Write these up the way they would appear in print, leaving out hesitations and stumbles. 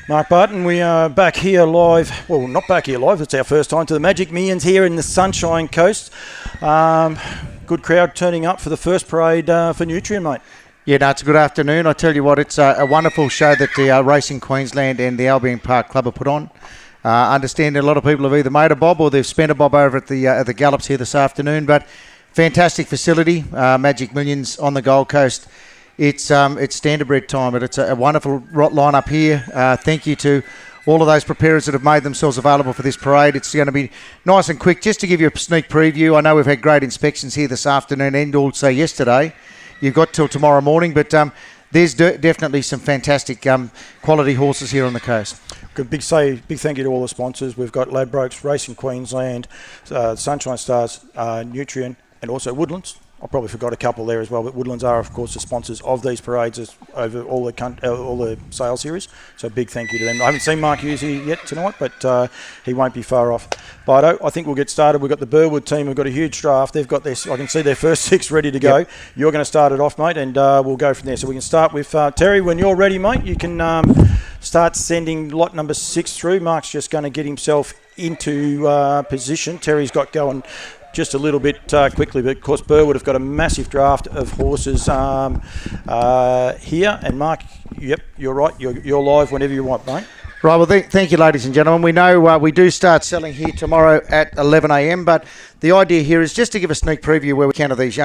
Mark Barton, we are back here live. Well, not back here live. It's our first time to the Magic Millions here in the Sunshine Coast. Good crowd turning up for the first parade for Nutrien, mate. Yeah, no, it's a good afternoon. I tell you what, it's a wonderful show that the Racing Queensland and the Albion Park Club have put on. Understand a lot of people have either made a bob or they've spent a bob over at the Gallops here this afternoon. But fantastic facility, Magic Millions on the Gold Coast. It's Standardbred time, but it's a wonderful lineup here. Thank you to all of those preparers that have made themselves available for this parade. It's going to be nice and quick. Just to give you a sneak preview, I know we've had great inspections here this afternoon and also yesterday. You've got till tomorrow morning, but there's definitely some fantastic quality horses here on the coast. Good big thank you to all the sponsors. We've got Ladbrokes, Racing Queensland, Sunshine Stars, Nutrien, and also Woodlands. I probably forgot a couple there as well, but Woodlands are, of course, the sponsors of these parades over all the sales series. So big thank you to them. I haven't seen Mark Hughes here yet tonight, but he won't be far off. Bido, I think we'll get started. We've got the Burwood team. We've got a huge draft. They've got their, I can see their first six ready to go. Yep. You're going to start it off, mate, and we'll go from there. So we can start with Terry. When you're ready, mate, you can start sending lot number 6 through. Mark's just going to get himself into position. Terry's got going just a little bit quickly, but of course Burwood have got a massive draft of horses here. And Mark, yep, you're right. You're live whenever you want, mate. Right, well, thank you, ladies and gentlemen. We know we do start selling here tomorrow at 11 a.m, but the idea here is just to give a sneak preview where we can of these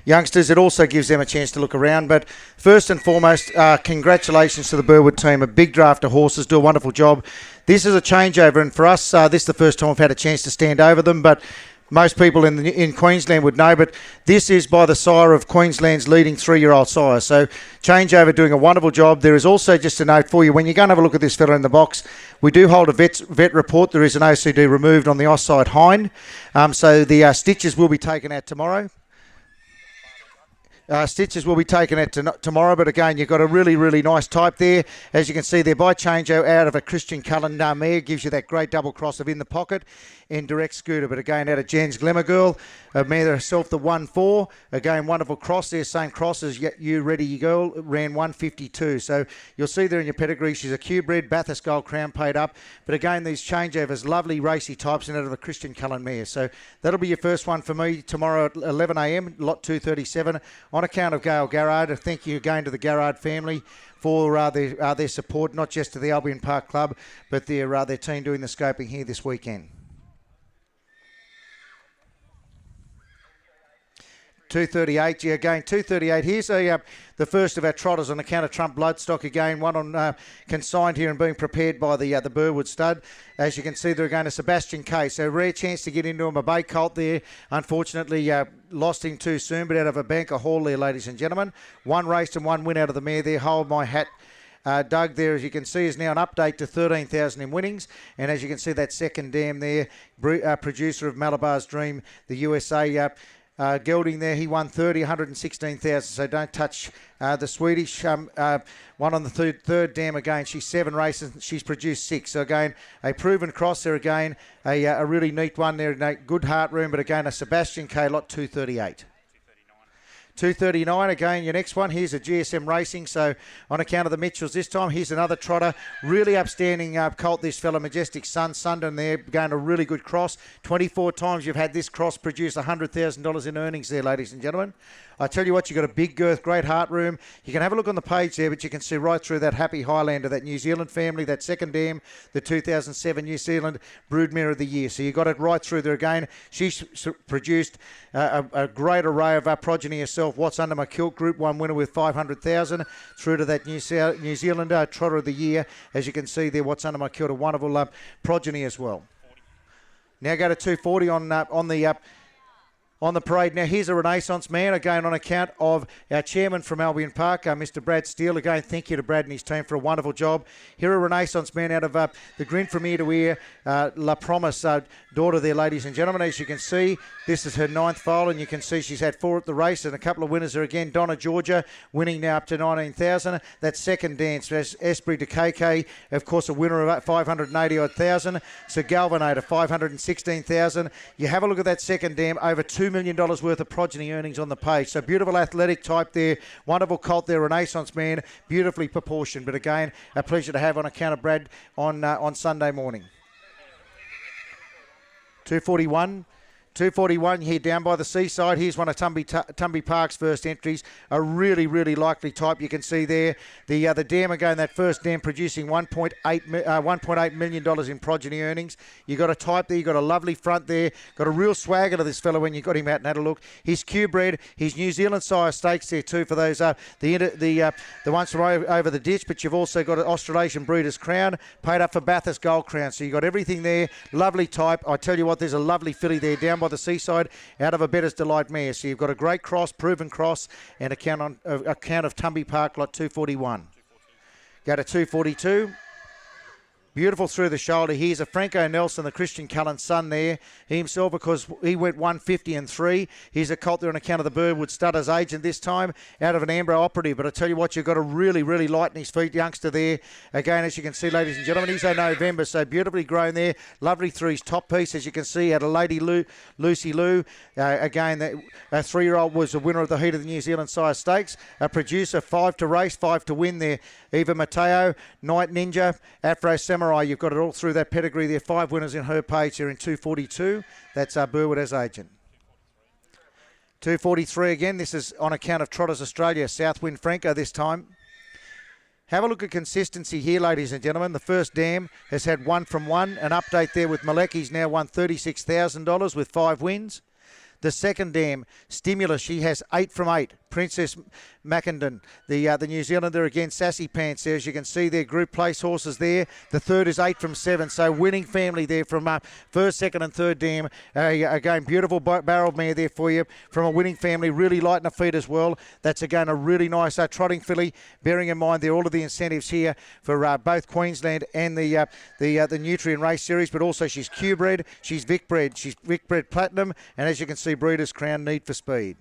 youngsters. It also gives them a chance to look around. But first and foremost, congratulations to the Burwood team. A big draft of horses, do a wonderful job. This is a changeover, and for us, this is the first time we've had a chance to stand over them, but most people in Queensland would know, but this is by the sire of Queensland's leading 3-year-old sire. So changeover, doing a wonderful job. There is also just a note for you, when you go and have a look at this fella in the box, we do hold a vet report. There is an OCD removed on the offside hind. So the stitches will be taken out tomorrow. Stitches will be taken out tomorrow, but again, you've got a really, really nice type there. As you can see there, by Changeo out of a Christian Cullen mare, gives you that great double cross of in the pocket and direct scooter. But again, out of Jen's Glamour Girl, a mare herself, the 1-4. Again, wonderful cross there, same cross as You Ready Girl, ran 152. So you'll see there in your pedigree, she's a Q-bred, Bathurst Gold Crown paid up. But again, these changeovers, lovely racy types and out of a Christian Cullen mare. So that'll be your first one for me tomorrow at 11 a.m, lot 237. On account of Gail Garrard, thank you again to the Garrard family for their support, not just to the Albion Park Club, but their team doing the scoping here this weekend. 238, yeah, again, 238. Here's the first of our trotters on account of Trump Bloodstock. Again, one on consigned here and being prepared by the Burwood stud. As you can see, they're going to Sebastian K. So rare chance to get into him. A bay colt there. Unfortunately, lost him too soon, but out of a banker haul there, ladies and gentlemen. One race and one win out of the mare there. Hold my hat. Doug there, as you can see, is now an update to 13,000 in winnings. And as you can see, that second dam there, producer of Malabar's Dream, the USA gelding there, he won 116,000, so don't touch the Swedish one on the third dam again. She's 7 races, she's produced 6. So again, a proven cross there again, a really neat one there, good heart room, but again, a Sebastian K, lot 238. 239 again, your next one. Here's a GSM Racing. So on account of the Mitchells this time, here's another trotter. Really upstanding colt, this fella, Majestic Sun. Sundon there, going a really good cross. 24 times you've had this cross produce $100,000 in earnings there, ladies and gentlemen. I tell you what, you've got a big girth, great heart room. You can have a look on the page there, but you can see right through that Happy Highlander, that New Zealand family, that second dam, the 2007 New Zealand Broodmare of the Year. So you got it right through there again. She's produced a great array of progeny herself. What's Under My Kilt, Group 1 winner with 500,000 through to that New Zealand Trotter of the Year. As you can see there, What's Under My Kilt, a wonderful progeny as well. Now go to 240 on the parade. Now here's a Renaissance man, again on account of our chairman from Albion Park, Mr. Brad Steele. Again, thank you to Brad and his team for a wonderful job. Here a Renaissance man out of the Grin from Ear to Ear, La Promise daughter there, ladies and gentlemen. As you can see, this is her 9th foal, and you can see she's had 4 at the race, and a couple of winners are again. Donna Georgia winning now up to 19,000. That second dance, Esprit de KK, of course, a winner of 580,000. So Galvinator, 516,000. You have a look at that second dam, over $2 million worth of progeny earnings on the page. So beautiful athletic type there. Wonderful colt there, Renaissance man. Beautifully proportioned. But again, a pleasure to have on account of Brad on Sunday morning. 241 here down by the seaside. Here's one of Tumby Park's first entries. A really, really likely type. You can see there the dam again, that first dam producing $1.8 million in progeny earnings. You got a type there. You got a lovely front there. Got a real swagger to this fellow when you got him out and had a look. He's Q-bred. He's New Zealand sire stakes there too for those the ones from over the ditch. But you've also got an Australasian Breeders' Crown paid up for Bathurst Gold Crown. So you got everything there. Lovely type. I tell you what, there's a lovely filly there down by the seaside out of a Bettor's Delight mare. So you've got a great cross, proven cross, and a count of Tumby Park lot 241. Go to 242. Beautiful through the shoulder. Here's a Franco Nelson, the Christian Cullen's son there. He himself, because he went 150 and 3. He's a colt there on account of the Birdwood Studder's agent this time, out of an Ambro operative. But I tell you what, you've got a really, really light in his feet youngster there. Again, as you can see, ladies and gentlemen, he's a November, so beautifully grown there. Lovely through his top piece, as you can see, out of Lady Lucy Lou. Again, a 3-year-old was a winner of the heat of the New Zealand Sire Stakes. A producer, 5 to race, 5 to win there. Eva Mateo, Night Ninja, Afro Samurai. You've got it all through that pedigree there. 5 winners in her page here in 242. That's Burwood as agent. 243 again. This is on account of Trotters Australia. Southwind Franco this time. Have a look at consistency here, ladies and gentlemen. The first dam has had 1 from 1. An update there with Malek. He's now won $36,000 with 5 wins. The second dam, Stimulus, she has 8 from 8. Princess Mackinnon, the New Zealander again, Sassy Pants there, as you can see there, group place horses there. The third is 8 from 7, so winning family there from first, second and third dam. Again, beautiful barrel mare there for you from a winning family, really light in the feet as well. That's again a really nice trotting filly, bearing in mind there all of the incentives here for both Queensland and the Nutrien Race Series, but also she's Q-bred, she's Vic-bred, she's Vic-bred Platinum, and as you can see, Breeders' Crown, Need for Speed.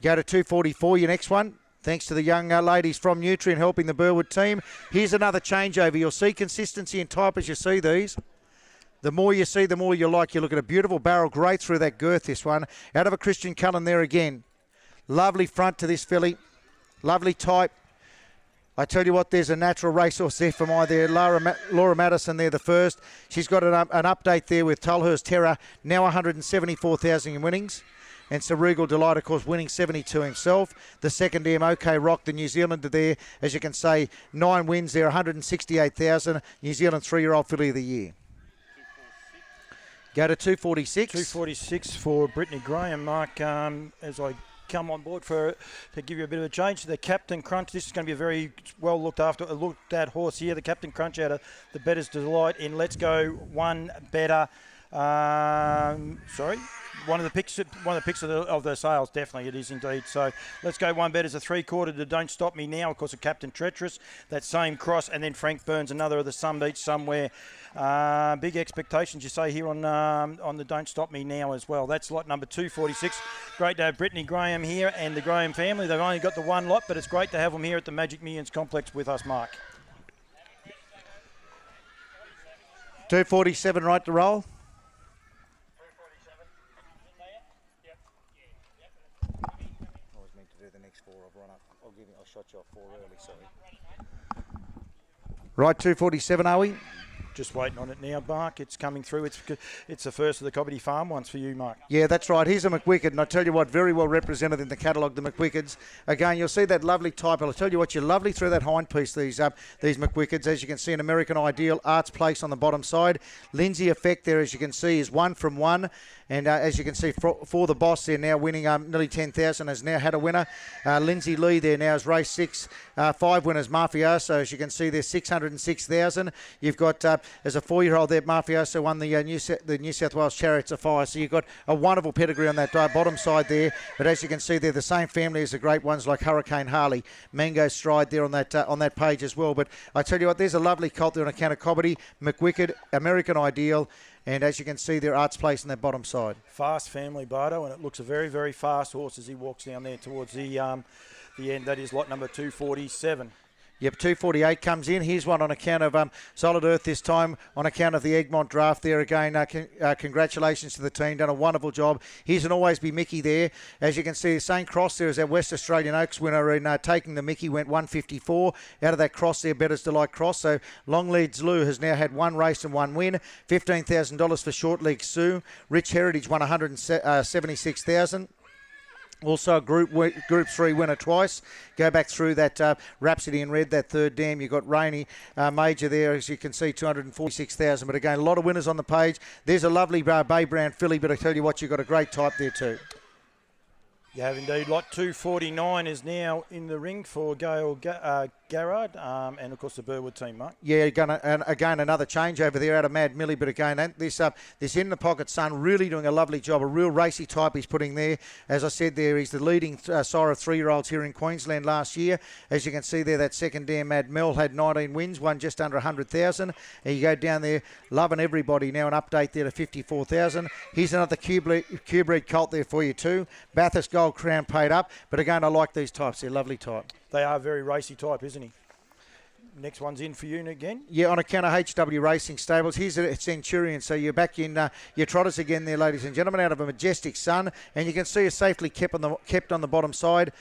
Go to 244, your next one. Thanks to the young ladies from Nutrien helping the Burwood team. Here's another changeover. You'll see consistency and type as you see these. The more you see, the more you like. You look at a beautiful barrel, great through that girth, this one. Out of a Christian Cullen there again. Lovely front to this filly. Lovely type. I tell you what, there's a natural racehorse there for my there. Laura Madison there, the first. She's got an update there with Tulhurst Terror, now 174,000 in winnings. And Cerebral Delight, of course, winning 72 himself. The second dam, OK Rock, the New Zealander there, as you can say, 9 wins there, 168,000. New Zealand 3-year-old filly of the year. Go to 246. 246 for Brittany Graham, Mark, as I come on board to give you a bit of a change. The Captain Crunch, this is going to be a very well looked at horse here. The Captain Crunch out of the Bettor's Delight in Let's Go One Better. One of the picks of the sales, definitely it is indeed. So Let's Go One Better is a 3/4 to Don't Stop Me Now, of course, a Captain Treacherous, that same cross, and then Frank Burns, another of the Some Beach Somewhere. Big expectations, you say, here on the Don't Stop Me Now as well. That's lot number 246. Great to have Brittany Graham here and the Graham family. They've only got the one lot, but it's great to have them here at the Magic Millions Complex with us, Mark. 247 right to roll. I shot you off 4 early, sorry. Right, 247, are we? Just waiting on it now, Mark. It's coming through. It's the first of the Cobbity Farm ones for you, Mark. Yeah, that's right. Here's a McWicked, and I tell you what, very well represented in the catalogue, the McWickeds. Again, you'll see that lovely type. I'll tell you what, you're lovely through that hind piece, these McWickeds. As you can see, an American Ideal, Arts Place on the bottom side. Lindsay Effect there, as you can see, is 1 from 1. And as you can see, for the boss, they're now winning nearly 10,000, has now had a winner. Lindsay Lee there now is race 6, 5 winners, Mafioso. As you can see, there's 606,000. You've got, as a 4-year-old there, Mafioso won the New South Wales Chariots of Fire. So you've got a wonderful pedigree on that bottom side there. But as you can see, they're the same family as the great ones like Hurricane Harley, Mango Stride there on that page as well. But I tell you what, there's a lovely colt there on account of Cobbity, McWicked, American Ideal. And as you can see, their Arts Place on that bottom side. Fast family, Bardo, and it looks a very, very fast horse as he walks down there towards the end. That is lot number 247. Yep, 248 comes in. Here's one on account of Solid Earth this time, on account of the Egmont draft there again. Congratulations to the team, done a wonderful job. Here's an Always Be Mickey there. As you can see, the same cross there as our West Australian Oaks winner in taking the Mickey, went 154. Out of that cross there, Better's Delight cross. So Longleads Lou has now had one race and one win. $15,000 for Short Leg Sue. Rich Heritage won $176,000. Also, Group 3 winner twice. Go back through that Rhapsody in Red, that third dam. You've got Rainy Major there, as you can see, 246,000. But again, a lot of winners on the page. There's a lovely Bay Brown filly, but I tell you what, you've got a great type there too. You have indeed. Lot 249 is now in the ring for Gail Garrard, and of course the Burwood team, Mark. Yeah, again another change over there out of Mad Millie, but again this in the pocket son really doing a lovely job. A real racy type he's putting there. As I said there, he's the leading sire of 3-year-olds here in Queensland last year. As you can see there, that second dam, Mad Mel, had 19 wins, won just under 100,000. And you go down there, loving everybody. Now an update there to 54,000. Here's another Q-bred colt there for you too. Bathurst Gold Crown paid up, but again I like these types. They're lovely type. They are very racy type, isn't he? Next one's in for you again. Yeah, on account of HW Racing Stables. Here's a Centurion. So you're back in your trotters again there, ladies and gentlemen, out of a Majestic Sun. And you can see it's safely kept on the bottom side.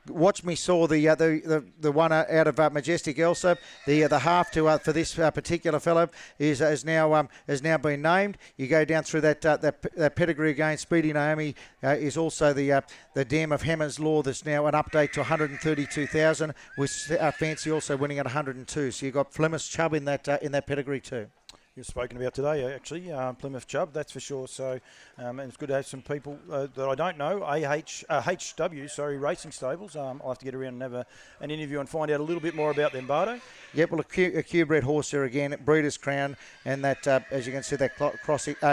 Watch Me Saw, the one out of Majestic Elsa, the half to for this particular fellow has now been named. You go down through that pedigree again. Speedy Naomi is also the dam of Hammer's Law. That's now an update to 132,000, with Fancy also winning at 102. So you got Plymouth Chubb in that pedigree too. You've spoken about today, actually, Plymouth Chubb, that's for sure. So, and it's good to have some people that I don't know, HW, Racing Stables. I'll have to get around and have an interview and find out a little bit more about them, Bardo. Yep, well, a Q-bred horse there again, Breeders' Crown, and that, as you can see, that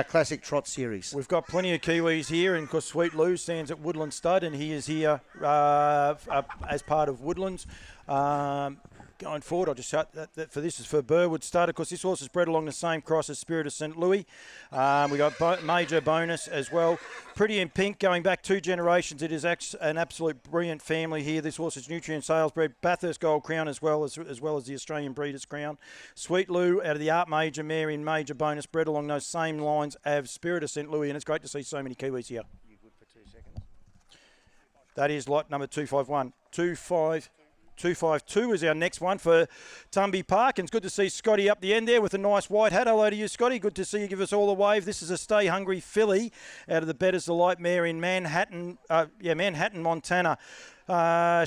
Classic Trot Series. We've got plenty of Kiwis here, and of course, Sweet Lou stands at Woodland Stud, and he is here as part of Woodlands. Going forward, I'll just shut that for this is for Burwood Stud. Of course, this horse is bred along the same cross as Spirit of St. Louis. We got Major Bonus as well. Pretty in Pink, going back 2 generations. It is an absolute brilliant family here. This horse is Nutrien Standardbred, Bathurst Gold Crown as well as the Australian Breeders' Crown. Sweet Lou out of the Art Major mare in Major Bonus, bred along those same lines as Spirit of St. Louis, and it's great to see so many Kiwis here. You good for 2 seconds? That is lot number 251. 252 is our next one for Tumby Park, and it's good to see Scotty up the end there with a nice white hat. Hello to you, Scotty. Good to see you give us all a wave. This is a Stay Hungry filly out of the Better's Delight mare in Manhattan, Montana.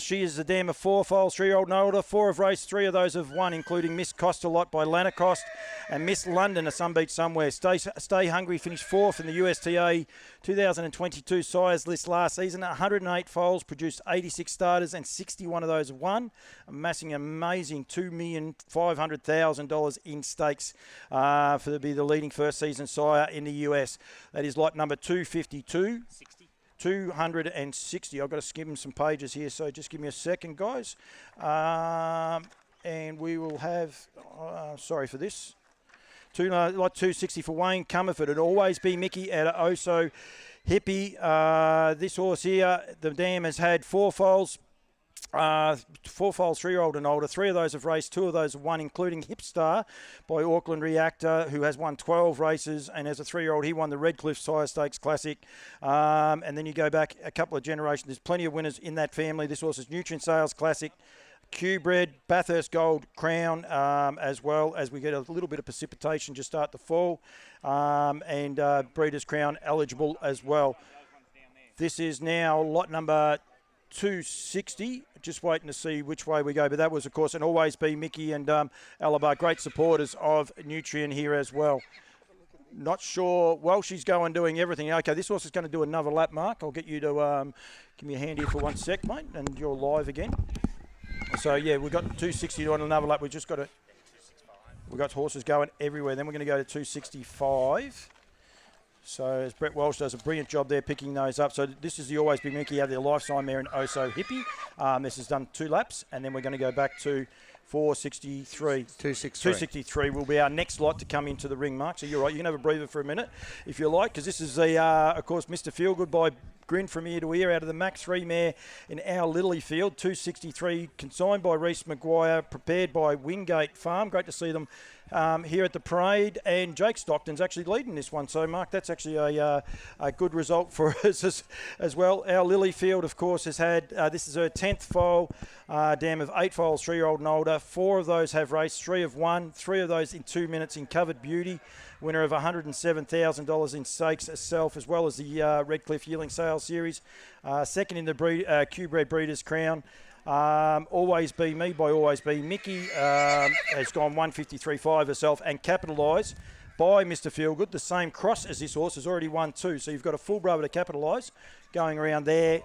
She is the dam of 4 foals, 3-year-old and older. 4 have raced, 3 of those have won, including Miss Costa-Lot by Lanacoste and Miss London, a Sunbeat Somewhere. Stay Hungry finished 4th in the USTA 2022 sires list last season. 108 foals, produced 86 starters, and 61 of those have won, amassing an amazing $2,500,000 in stakes to be the leading first season sire in the US. That is lot number 252. 260. I've got to skim some pages here, so just give me a second, guys. And we will have, sorry for this, lot 260 for Wayne Comerford. It'll Always Be Mickey out of Oso Hippie. This horse here, the dam has had 4 foals. 4 foals, 3-year-old and older. 3 of those have raced, 2 of those have won, including Hipstar by Auckland Reactor, who has won 12 races, and as a 3-year-old he won the Redcliffe Sire Stakes Classic. And then you go back a couple of generations, there's plenty of winners in that family. This horse is Nutrien Sales Classic, Q-bred, Bathurst Gold Crown, as well as we get a little bit of precipitation just start the fall, and Breeders' Crown eligible as well. This is now lot number 260, just waiting to see which way we go, but that was of course an Always Be Mickey and Alabar, great supporters of Nutrien here as well. Not sure, well, she's going doing everything. Okay, this horse is going to do another lap, Mark. I'll get you to give me a hand here for 1 sec, mate, and you're live again. So yeah, we've got 260 on another lap. We've got horses going everywhere. Then we're going to go to 265. So as Brett Walsh does a brilliant job there picking those up. So this is the Always Be Mickey out of the Life Sign mare in Oso Hippie. This has done 2 laps, and then we're going to go back to 463. 263 will be our next lot to come into the ring, Mark. So you're right. You can have a breather for a minute if you like, because this is the, of course, Mr. Feelgood by Grin from ear to ear out of the Max 3 mare in our Lilyfield. 263, consigned by Reece Maguire, prepared by Wingate Farm. Great to see them here at the parade. And Jake Stockton's actually leading this one. So, Mark, that's actually a good result for us as well. Our Lilyfield, of course, has had, this is her 10th foal, dam of 8 foals, 3-year-old and older. 4 of those have raced, 3 have won, 3 of those in 2 minutes in Covered Beauty. Winner of $107,000 in stakes herself, as well as the Redcliffe Yearling Sales Series. Second in the Q-Bred Breeders' Crown. Always Be Me by Always Be Mickey has gone 153.5 herself, and Capitalise by Mr. Feelgood, the same cross as this horse, has already won 2. So you've got a full brother to Capitalise going around there,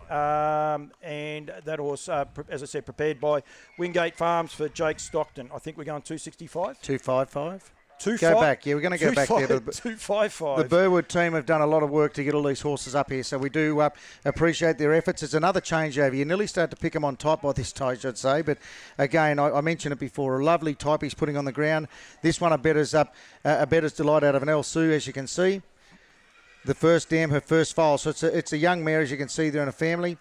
and that horse, as I said, prepared by Wingate Farms for Jake Stockton. I think we're going 265? 255. Go back. Yeah, we're going to go back there. 255. The Burwood team have done a lot of work to get all these horses up here, so we do appreciate their efforts. It's another changeover. You nearly start to pick them on top by this stage, I'd say. But again, I mentioned it before. A lovely type he's putting on the ground. This one, a better's delight out of an El Sue, as you can see. The first dam, her first foal. So it's a young mare, as you can see, they're in a family.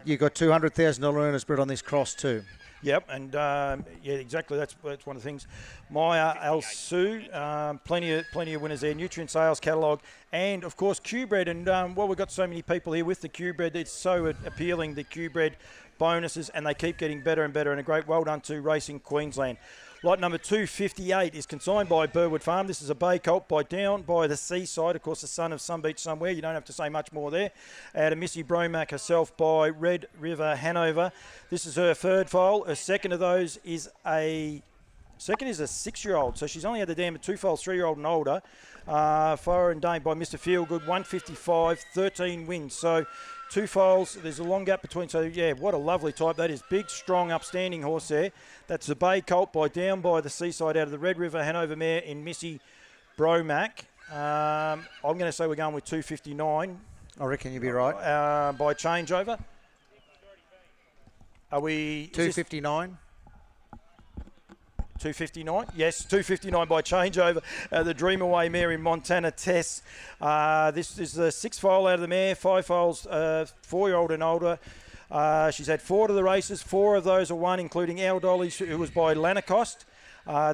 You've got $200,000 earners bred on this cross too. Yep, and yeah, exactly. That's one of the things. Maya Al Sue, plenty of winners there. Nutrien Sales Catalogue, and of course Q-Bred. And well, we've got so many people here with the Q-Bred. It's so appealing, the Q-Bred bonuses, and they keep getting better and better. And a great well done to Racing Queensland. Lot number 258 is consigned by Burwood Farm. This is a bay colt by Down by the Seaside, of course, the son of Some Beach Somewhere. You don't have to say much more there. Out of Missy Bromack herself by Red River Hanover. This is her third foal. Her second of those is a 6-year-old. So she's only had the dam of 2 foals, 3-year-old and older. Foreign Dame by Mr. Feelgood, 155, 13 wins. So 2 foals, there's a long gap between. So, yeah, what a lovely type. That is big, strong, upstanding horse there. That's the Bay Colt by Down by the Seaside out of the Red River Hanover mare in Missy Bromack. I'm going to say we're going with 259. I reckon you'd be right. By changeover. Are we... 259. 259? Yes, 259 by changeover. The Dream Away mare in Montana Tess. This is the 6th foal out of the mare, 5 foals, 4-year-old and older. She's had 4 to the races. 4 of those are won, including Al Dolly, who was by Lanacoste.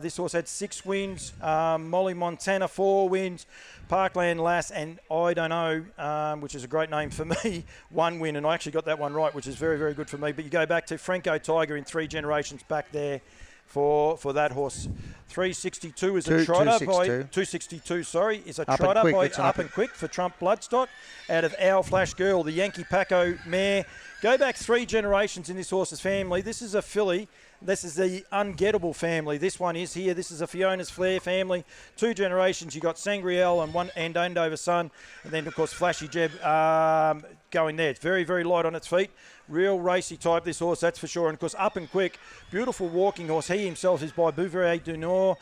This horse had 6 wins. Molly Montana, 4 wins. Parkland Lass and I Don't Know, which is a great name for me, 1 win. And I actually got that one right, which is very, very good for me. But you go back to Franco Tiger in 3 generations back there for that horse. 362 is a trotter by 262. Sorry, is a trotter by Up and Quick for Trump Bloodstock out of Owl Flash Girl, the Yankee Paco mare. Go back 3 generations in this horse's family. This is a filly. This is the Ungettable family. This one is here. This is a Fiona's Flair family. 2 generations. You got Sangriel and Andover Sun, and then of course Flashy Jeb going there. It's very, very light on its feet. Real racy type, this horse, that's for sure. And of course, Up and Quick, beautiful walking horse. He himself is by Bouvier du Nord.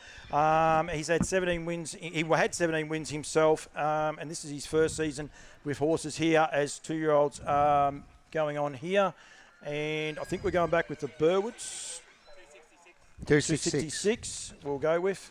He's had 17 wins. He had 17 wins himself, and this is his first season with horses here as 2-year-olds going on here. And I think we're going back with the Burwoods. 266 we'll go with.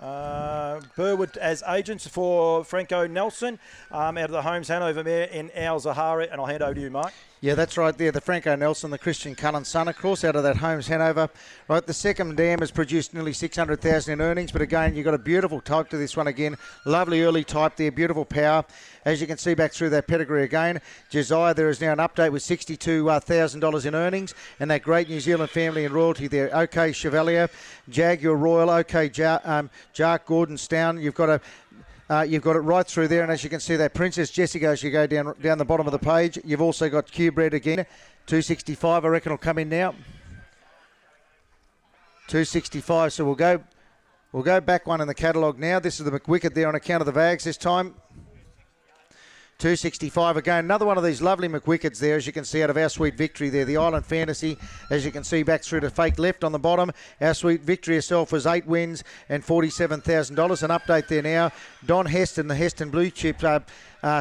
Burwood as agents for Franco Nelson out of the Holmes Hanover mare in Al Zahara. And I'll hand over to you, Mark. Yeah, that's right there. The Franco Nelson, the Christian Cullen son, of course, out of that Holmes Hanover. Right, the second dam has produced nearly 600,000 in earnings, but again, you've got a beautiful type to this one again. Lovely early type there, beautiful power. As you can see back through that pedigree again, Josiah, there is now an update with $62,000 in earnings, and that great New Zealand family and royalty there. OK Chevalier, Jaguar Royal, OK Jark Gordon Stown. You've got it right through there, and as you can see, that Princess Jessica, as you go down the bottom of the page, you've also got Q-Bred again. 265, I reckon, will come in now. 265, so we'll go back one in the catalogue now. This is the McWicked there on account of the Vags this time. 265 again. Another one of these lovely McWickeds there, as you can see out of Our Sweet Victory there. The Island Fantasy, as you can see back through to Fake Left on the bottom. Our Sweet Victory herself was 8 wins and $47,000. An update there now. Don Heston, the Heston Blue Chip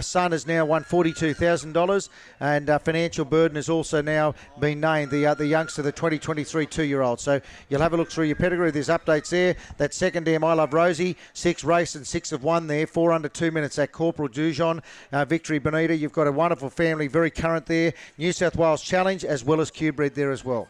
Son has now won $42,000, and Financial Burden has also now been named the youngster, the 2023 2-year-old. So you'll have a look through your pedigree. There's updates there. That second dam, I Love Rosie, 6 race and 6 of 1 there, 4 under 2 minutes. That Corporal Dujon, Victory Bonita. You've got a wonderful family, very current there. New South Wales Challenge as well as Q-Bred there as well.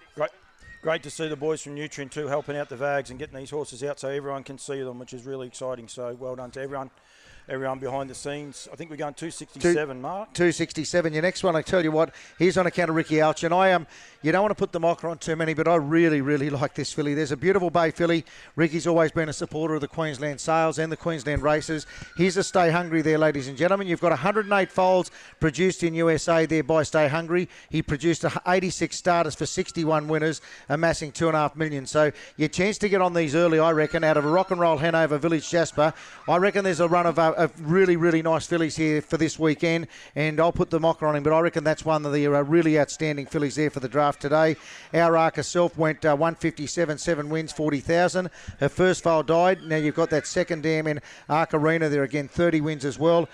Great to see the boys from Nutrien too helping out the vags and getting these horses out so everyone can see them, which is really exciting. So well done to everyone behind the scenes. I think we're going 267, Mark. 267. Your next one, I tell you what, here's on account of Ricky Alch. And you don't want to put the mocker on too many, but I really, really like this filly. There's a beautiful bay filly. Ricky's always been a supporter of the Queensland sales and the Queensland races. Here's a Stay Hungry there, ladies and gentlemen. You've got 108 foals produced in USA there by Stay Hungry. He produced 86 starters for 61 winners, amassing $2.5 million. So your chance to get on these early, I reckon, out of a Rock and Roll Hanover Village Jasper, I reckon there's a run of really, really nice fillies here for this weekend, and I'll put the mocker on him, but I reckon that's one of the really outstanding fillies there for the draft today. Our Arc herself went 157, 7 wins, 40,000. Her first foal died. Now you've got that second dam in Arc Arena there again, 30 wins as well.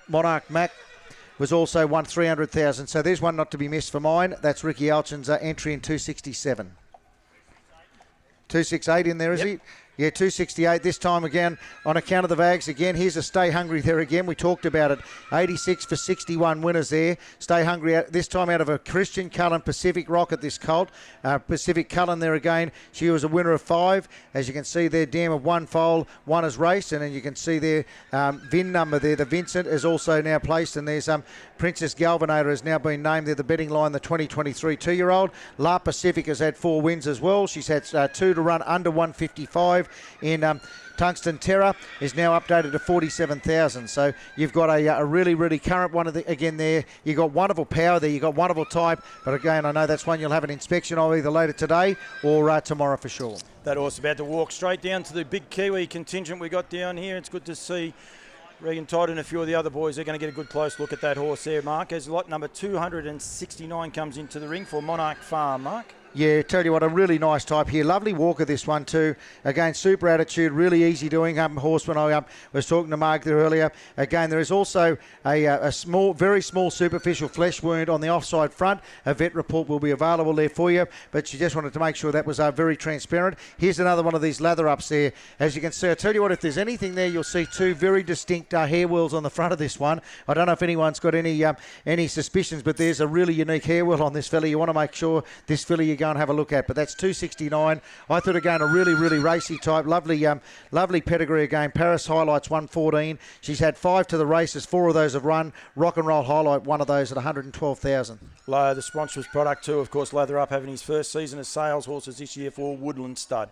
Monarch Mac was also won 300,000. So there's one not to be missed for mine. That's Ricky Alchin's entry in 267. 268 in there, is he? Yeah, 268 this time again on account of the vags again. Here's a Stay Hungry there again. We talked about it. 86 for 61 winners there. Stay Hungry this time out of a Christian Cullen Pacific Rocket, this colt. Pacific Cullen there again. She was a winner of 5. As you can see there, dam of 1 foal, 1 is raced. And then you can see there, VIN number there. The Vincent is also now placed. And there's Princess Galvanator has now been named there, the betting line, the 2023 2-year-old. La Pacific has had 4 wins as well. She's had 2 to run under 155 in Tungsten Terror is now updated to 47,000. So you've got a really, really current one again there. You've got wonderful power there. You've got wonderful type. But again, I know that's one you'll have an inspection of either later today or tomorrow for sure. That horse about to walk straight down to the big Kiwi contingent we got down here. It's good to see Regan Todd and a few of the other boys. They're going to get a good close look at that horse there, Mark, as lot number 269 comes into the ring for Monarch Farm, Mark. Yeah, tell you what, a really nice type here. Lovely walker, this one too. Again, super attitude, really easy doing. Horse when I was talking to Mark there earlier. Again, there is also a small, very small superficial flesh wound on the offside front. A vet report will be available there for you, but she just wanted to make sure that was very transparent. Here's another one of these lather ups there. As you can see, I tell you what, if there's anything there, you'll see 2 very distinct hair wheels on the front of this one. I don't know if anyone's got any suspicions, but there's a really unique hair wheel on this filly. You want to make sure this filly you go and have a look at, but that's 269. I thought again a really, really racy type. Lovely pedigree again. Paris Highlights 114. She's had 5 to the races. 4 of those have run. Rock and Roll Highlight, one of those at 112,000. The sponsor's product too, of course, Lather Up having his first season as sales horses this year for Woodland Stud.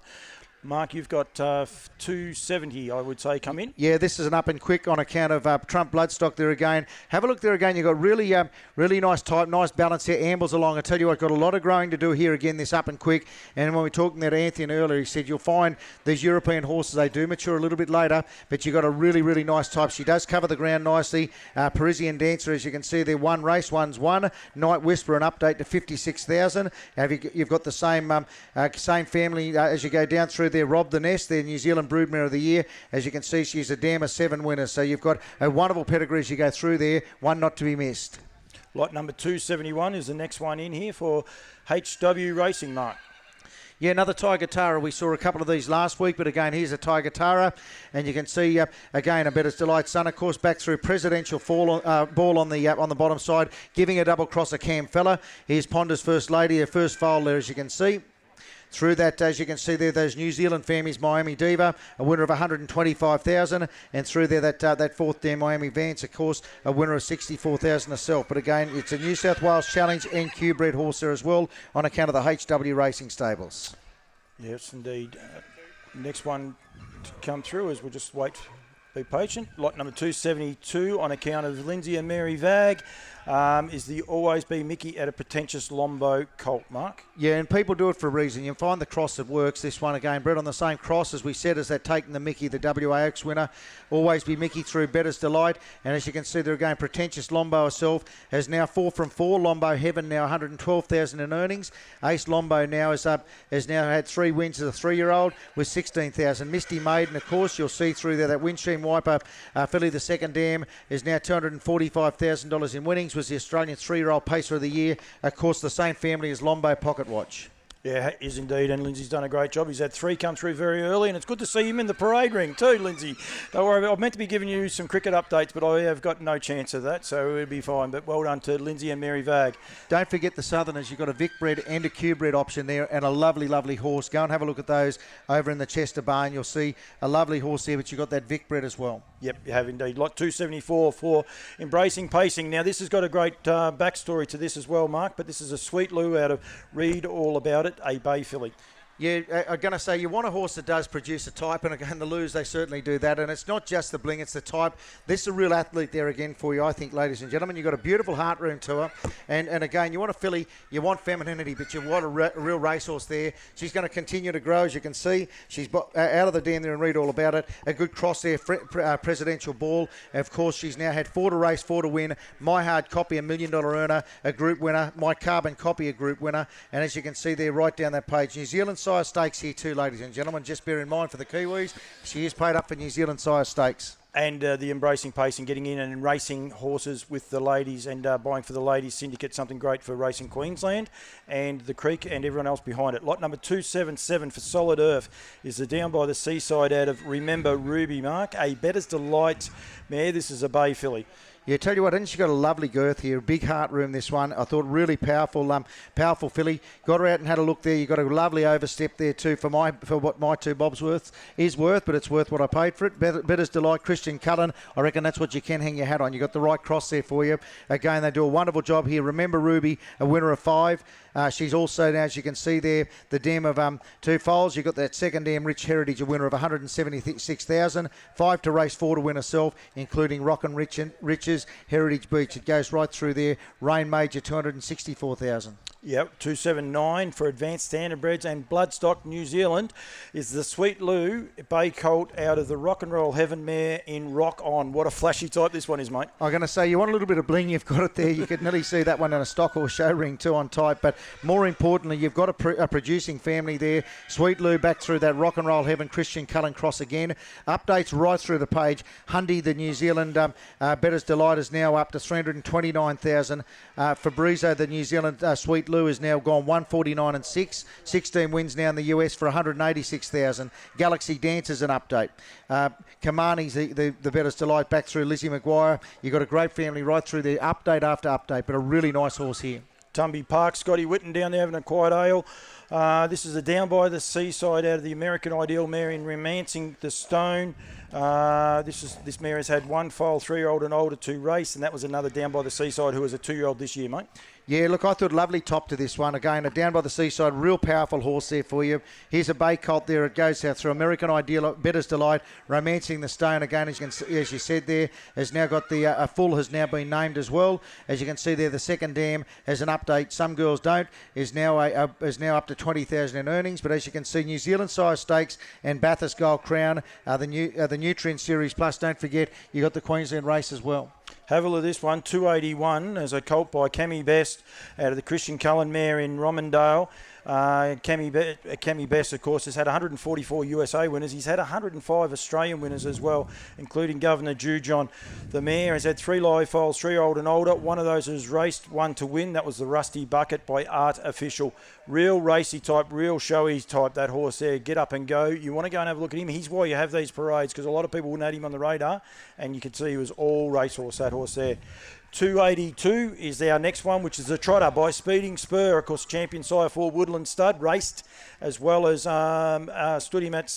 Mark, you've got 270, I would say, come in. Yeah, this is an up and quick on account of Trump Bloodstock there again. Have a look there again. You've got really nice type, nice balance here. Ambles along. I tell you what, got a lot of growing to do here again, this up and quick. And when we were talking there to Anthony earlier, he said you'll find these European horses, they do mature a little bit later, but you've got a really, really nice type. She does cover the ground nicely. Parisian Dancer, as you can see there, 1 race, 1's 1. Night Whisperer, an update to 56,000. You've got the same family as you go down through there. Rob the Nest, their New Zealand Broodmare of the Year. As you can see, she's a dam of 7 winners. So you've got a wonderful pedigree as you go through there. One not to be missed. Lot number 271 is the next one in here for HW Racing, Mark. Yeah, another Tiger Tara. We saw a couple of these last week, but again, here's a Tiger Tara. And you can see, again, a Better's Delight Son, of course, back through Presidential ball on the bottom side, giving a double cross a Cam Fella. Here's Ponder's First Lady, her first foal there, as you can see. Through that, as you can see there, those New Zealand families, Miami Diva, a winner of 125,000, and through there that 4th dam, Miami Vance, of course, a winner of 64,000 herself. But again, it's a New South Wales Challenge and Q-bred horse there as well on account of the HW Racing stables. Yes, indeed. Next one to come through is we'll just wait. Be patient. Lot number 272 on account of Lindsay and Mary Vag. is the Always Be Mickey at a Pretentious Lombo colt, Mark. Yeah, and people do it for a reason. You find the cross that works. This one again, bred on the same cross as we said as that taking the Mickey, the WA Oaks winner. Always Be Mickey through Better's Delight. And as you can see there again, Pretentious Lombo herself has now 4 from 4. Lombo Heaven now 112,000 in earnings. Ace Lombo now has now had 3 wins as a 3-year-old with 16,000. Misty Maiden, of course, you'll see through there that windscreen wiper filly, the second dam, is now $245,000 in winnings. Was the Australian 3-year-old pacer of the year. Of course, the same family as Lombo Pocket Watch. Yeah, he is indeed, and Lindsay's done a great job. He's had 3 come through very early, and it's good to see him in the parade ring too, Lindsay. Don't worry, I'm meant to be giving you some cricket updates, but I have got no chance of that, so it'll be fine. But well done to Lindsay and Mary Vag. Don't forget the Southerners. You've got a Vic bred and a Q bred option there, and a lovely, lovely horse. Go and have a look at those over in the Chester barn. You'll see a lovely horse there, but you've got that Vic bred as well. Yep, you have indeed. Lot 274 for Embracing Pacing. Now, this has got a great backstory to this as well, Mark, but this is a Sweet Lou out of Read All About It, a bay filly. Yeah, I'm going to say you want a horse that does produce a type, and again, the Loos, they certainly do that. And it's not just the bling, it's the type. This is a real athlete there again for you, I think, ladies and gentlemen. You've got a beautiful heart room to her. And again, you want a filly, you want femininity, but you want a real racehorse there. She's going to continue to grow, as you can see. She's out of the den there and Read All About It. A good cross there, Presidential Ball. Of course, she's now had 4 to race, 4 to win. My Hard Copy, $1 million earner, a group winner. My Carbon Copy, a group winner. And as you can see there, right down that page, New Zealand Sire Stakes here too, ladies and gentlemen. Just bear in mind for the Kiwis, she is paid up for New Zealand Sire Stakes. And the Embracing Pacing, getting in and racing horses with the ladies and buying for the ladies syndicate, something great for Racing Queensland and the Creek and everyone else behind it. Lot number 277 for Solid Earth is the Down by the Seaside out of Remember Ruby, Mark. A Better's Delight mare. This is a bay filly. Yeah, tell you what, and she got a lovely girth here, a big heart room, this one. I thought really powerful filly. Got her out and had a look there. You got a lovely overstep there too for what my 2 bobs is worth, but it's worth what I paid for it. Better's Delight, Christian Cullen. I reckon that's what you can hang your hat on. You got the right cross there for you. Again, they do a wonderful job here. Remember Ruby, a winner of 5. She's also, now, as you can see there, the dam of 2 foals. You've got that second dam, Rich Heritage, a winner of 176,000. 5 to race, 4 to win herself, including Rock and Riches, Heritage Beach. It goes right through there. Rain Major, 264,000. Yep, 279 for Advanced Standardbreds, and Bloodstock New Zealand is the Sweet Lou Bay Colt out of the Rock and Roll Heaven mare in Rock On. What a flashy type this one is, mate. I'm going to say you want a little bit of bling, you've got it there. You could nearly see that one in a stock or show ring too on type, but more importantly, you've got a producing family there. Sweet Lou back through that Rock and Roll Heaven, Christian Cullen cross again. Updates right through the page. Hundy, the New Zealand Better's Delight, is now up to 329,000. Fabrizio, the New Zealand Sweet Lou, is now gone 149 and 6. 16 wins now in the US for 186,000. Galaxy Dance is an update. Kamani's the Better's Delight back through Lizzie McGuire. You've got a great family right through there, update after update, but a really nice horse here. Tumby Park, Scotty Whitten down there having a quiet ale. This is a Down by the Seaside out of the American Ideal mare in Romancing the Stone. This mare has had 1 foal, 3-year-old and older to race, and that was another Down by the Seaside who was a 2-year-old this year, mate. Yeah, look, I thought lovely top to this one. Again, a Down by the Seaside, real powerful horse there for you. Here's a bay colt there. It goes out through American Ideal, Better's Delight, Romancing the Stone. Again, as you said there, has now got the a full has now been named as well. As you can see there, the second dam has an update. Some girls don't. Is now up to 20,000 in earnings. But as you can see, New Zealand Sire Stakes and Bathurst Gold Crown, the Nutrien Series Plus. Don't forget, you got the Queensland race as well. Have a look at this one, 281 as a colt by Cammy Best out of the Christian Cullen mare in Romandale. Cammy Best, of course, has had 144 USA winners. He's had 105 Australian winners as well, including Governor Jujon. The mare has had 3 live foals, 3-year-old and older. One of those has raced, 1 to win. That was the Rusty Bucket by Art Official. Real racy type, real showy type, that horse there. Get up and go. You want to go and have a look at him. He's why you have these parades, because a lot of people wouldn't have him on the radar, and you can see he was all racehorse, that horse there. 282 is our next one, which is the Trotter by Speeding Spur, of course, champion sire for Woodland Stud, raced as well as standing at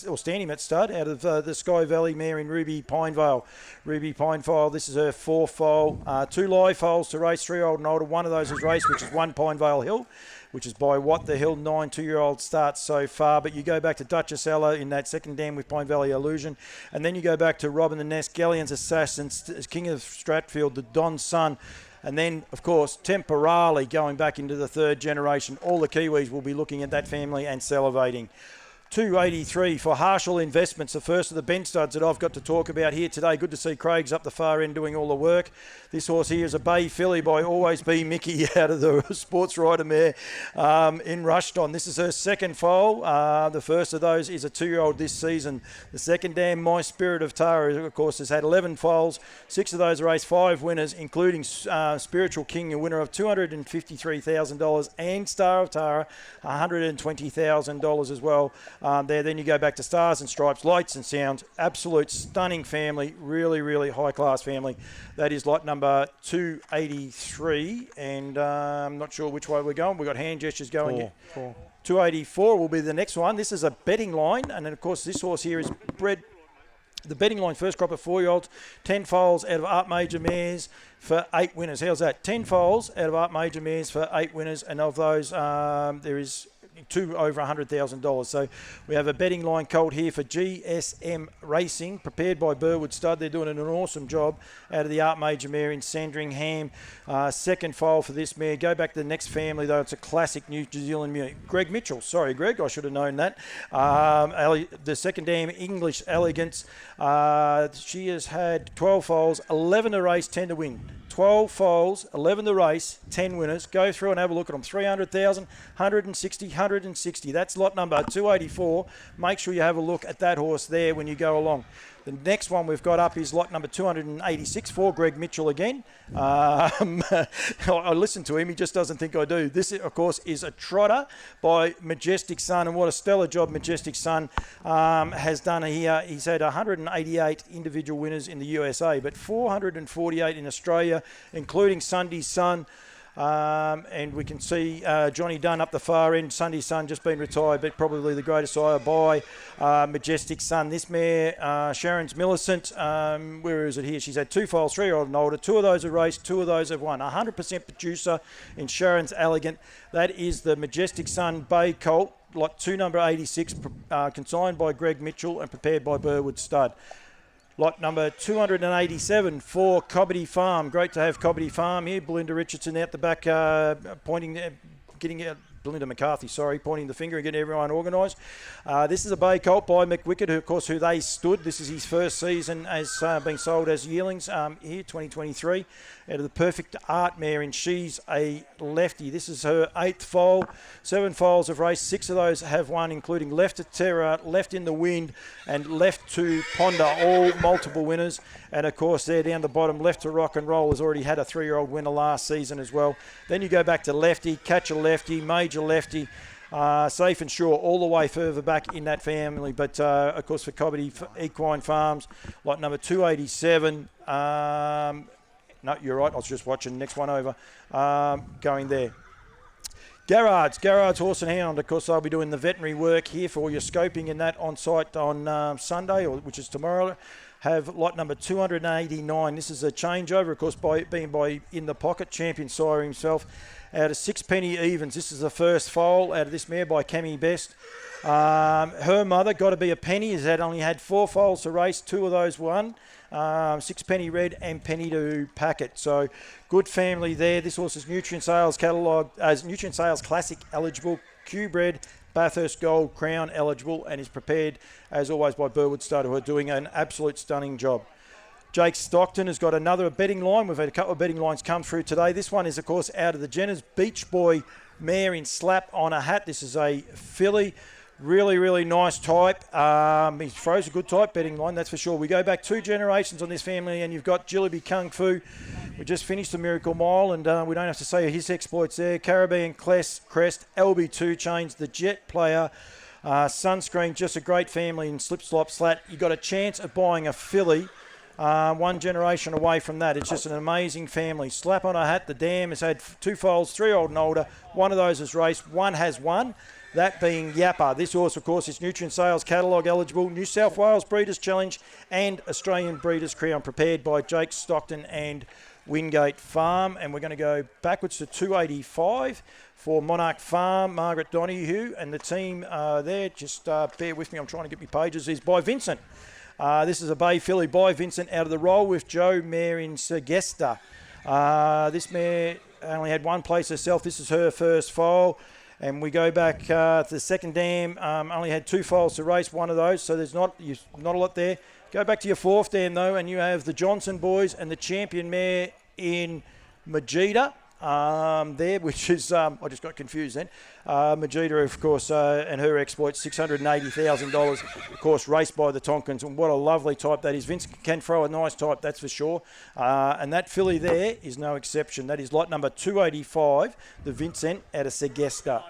stud out of the Sky Valley mare in Ruby Pinevale. Ruby Pinevale, this is her 4th foal, 2 live foals to race, 3-year-old and older. One of those is raced, which is 1 Pinevale Hill, which is by What the Hill, 9 2-year-old starts so far. But you go back to Duchess Ella in that second dam with Pine Valley Illusion. And then you go back to Robin the Nest, Galleon's Assassin, King of Stratfield, the Don Sun, And then, of course, temporarily going back into the third generation. All the Kiwis will be looking at that family and salivating. 283 for Harshall Investments, the first of the bench studs that I've got to talk about here today. Good to see Craig's up the far end doing all the work. This horse here is a Bay filly by Always Be Mickey out of the Sports Rider mare in Rushton. This is her second foal. The first of those is a 2-year-old this season. The second dam, My Spirit of Tara, of course, has had 11 foals. 6 of those raced 5 winners, including Spiritual King, a winner of $253,000, and Star of Tara, $120,000 as well. Then you go back to Stars and Stripes, Lights and Sounds, absolute stunning family, really, really high-class family. That is lot number 283, and I'm not sure which way we're going. We've got hand gestures going. Four. 284 will be the next one. This is a betting line, and then, of course, this horse here is bred. The betting line, first crop of 4-year-olds, 10 foals out of Art Major mares for 8 winners. How's that? 10 foals out of Art Major mares for 8 winners, and of those, there is 2 over $100,000. So we have a betting line colt here for GSM Racing, prepared by Burwood Stud. They're doing an awesome job out of the Art Major mare in Sandringham. Second foal for this mare. Go back to the next family, though. It's a classic New Zealand mare. Greg Mitchell. Sorry, Greg. I should have known that. The second dam, English Elegance. She has had 12 foals, 11 to race, 10 to win. 12 foals, 11 to race, 10 winners. Go through and have a look at them. 300,000, 160, 160. That's lot number 284. Make sure you have a look at that horse there when you go along. The next one we've got up is lot number 286 for Greg Mitchell again. I listen to him. He just doesn't think I do. This, of course, is a trotter by Majestic Sun, and what a stellar job Majestic Sun has done here. He's had 188 individual winners in the USA, but 448 in Australia, including Sunday Sun. And we can see Johnny Dunn up the far end. Sunday Sun just been retired, but probably the greatest sire by Majestic Sun. This mare, Sharon's Millicent, where is it here? She's had 2 foals, 3-year-old and older. 2 of those have raced, 2 of those have won. 100% producer in Sharon's Elegant. That is the Majestic Sun Bay Colt, lot 2, number 86, consigned by Greg Mitchell and prepared by Burwood Stud. Lot number 287 for Cobbity Farm. Great to have Cobbity Farm here. Belinda Richardson out the back, Belinda McCarthy, pointing the finger and getting everyone organised. This is a bay colt by McWicked, who they stood. This is his first season as being sold as yearlings here, 2023. Out of the Perfect Art mare, and she's a lefty. This is her 8th foal. 7 foals have raced. 6 of those have won, including Left to Terror, Left in the Wind, and Left to Ponder, all multiple winners. And, of course, there down the bottom, Left to Rock and Roll has already had a 3-year-old winner last season as well. Then you go back to Lefty, Catch a Lefty, Major Lefty, Safe and Sure, all the way further back in that family. But, of course, for Cobbity Equine Farms, lot number 287. No, you're right. I was just watching the next one over. Going there. Garrard's Horse and Hound. Of course, they'll be doing the veterinary work here for all your scoping and that on site on Sunday, which is tomorrow. Have lot number 289. This is a changeover, of course, being by In the Pocket, champion sire himself. Out of 6 penny evens. This is the first foal out of this mare by Cammy Best. Her mother, Got to Be a Penny, has only had 4 foals to race. 2 of those won. 6 penny red and penny to packet. So good family there. This horse is Nutrien Sales Catalogue, Nutrien Sales Classic eligible, Q-bred, Bathurst Gold Crown eligible, and is prepared as always by Burwood Stud, who are doing an absolute stunning job. Jake Stockton has got another betting line. We've had a couple of betting lines come through today. This one is, of course, out of the Jenner's Beach Boy mare in Slap on a Hat. This is a filly. Really, really nice type. He throws a good type betting line, that's for sure. We go back 2 generations on this family, and you've got Jillaby Kung Fu. We just finished the Miracle Mile, and we don't have to say his exploits there. Caribbean Crest, LB2 Chains, the Jet Player, Sunscreen, just a great family in Slip Slop Slat. You got a chance of buying a filly 1 generation away from that. It's just an amazing family. Slap on a Hat, the dam has had 2 foals, 3-year-old and older. 1 of those has raced, 1 has won. That being Yappa. This horse, of course, is Nutrien Sales Catalogue eligible, New South Wales Breeders' Challenge and Australian Breeders' Crown, prepared by Jake Stockton and Wingate Farm. And we're going to go backwards to 285 for Monarch Farm, Margaret Donoghue, and the team there, just bear with me, I'm trying to get my pages, is by Vincent. This is a bay filly by Vincent out of the Roll with Joe mare in Segesta. This mare only had one place herself. This is her first foal. And we go back to the second dam. Only had 2 foals to race, one of those. So there's not a lot there. Go back to your fourth dam, though, and you have the Johnson boys and the champion mare in Majida. There, which is, I just got confused then. Majida, of course, and her exploit, $680,000, of course, raced by the Tonkins. And what a lovely type that is. Vince can throw a nice type, that's for sure. And that filly there is no exception. That is lot number 285, the Vincent out of Segesta.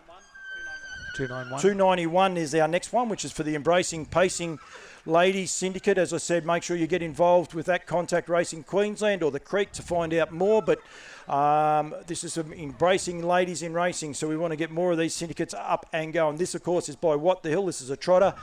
291 is our next one, which is for the Embracing Pacing Ladies Syndicate. As I said, make sure you get involved with that. Contact Racing Queensland or the Creek to find out more. But this is Embracing Ladies in Racing, so we want to get more of these syndicates up and going. This, of course, is by What the Hill. This is a trotter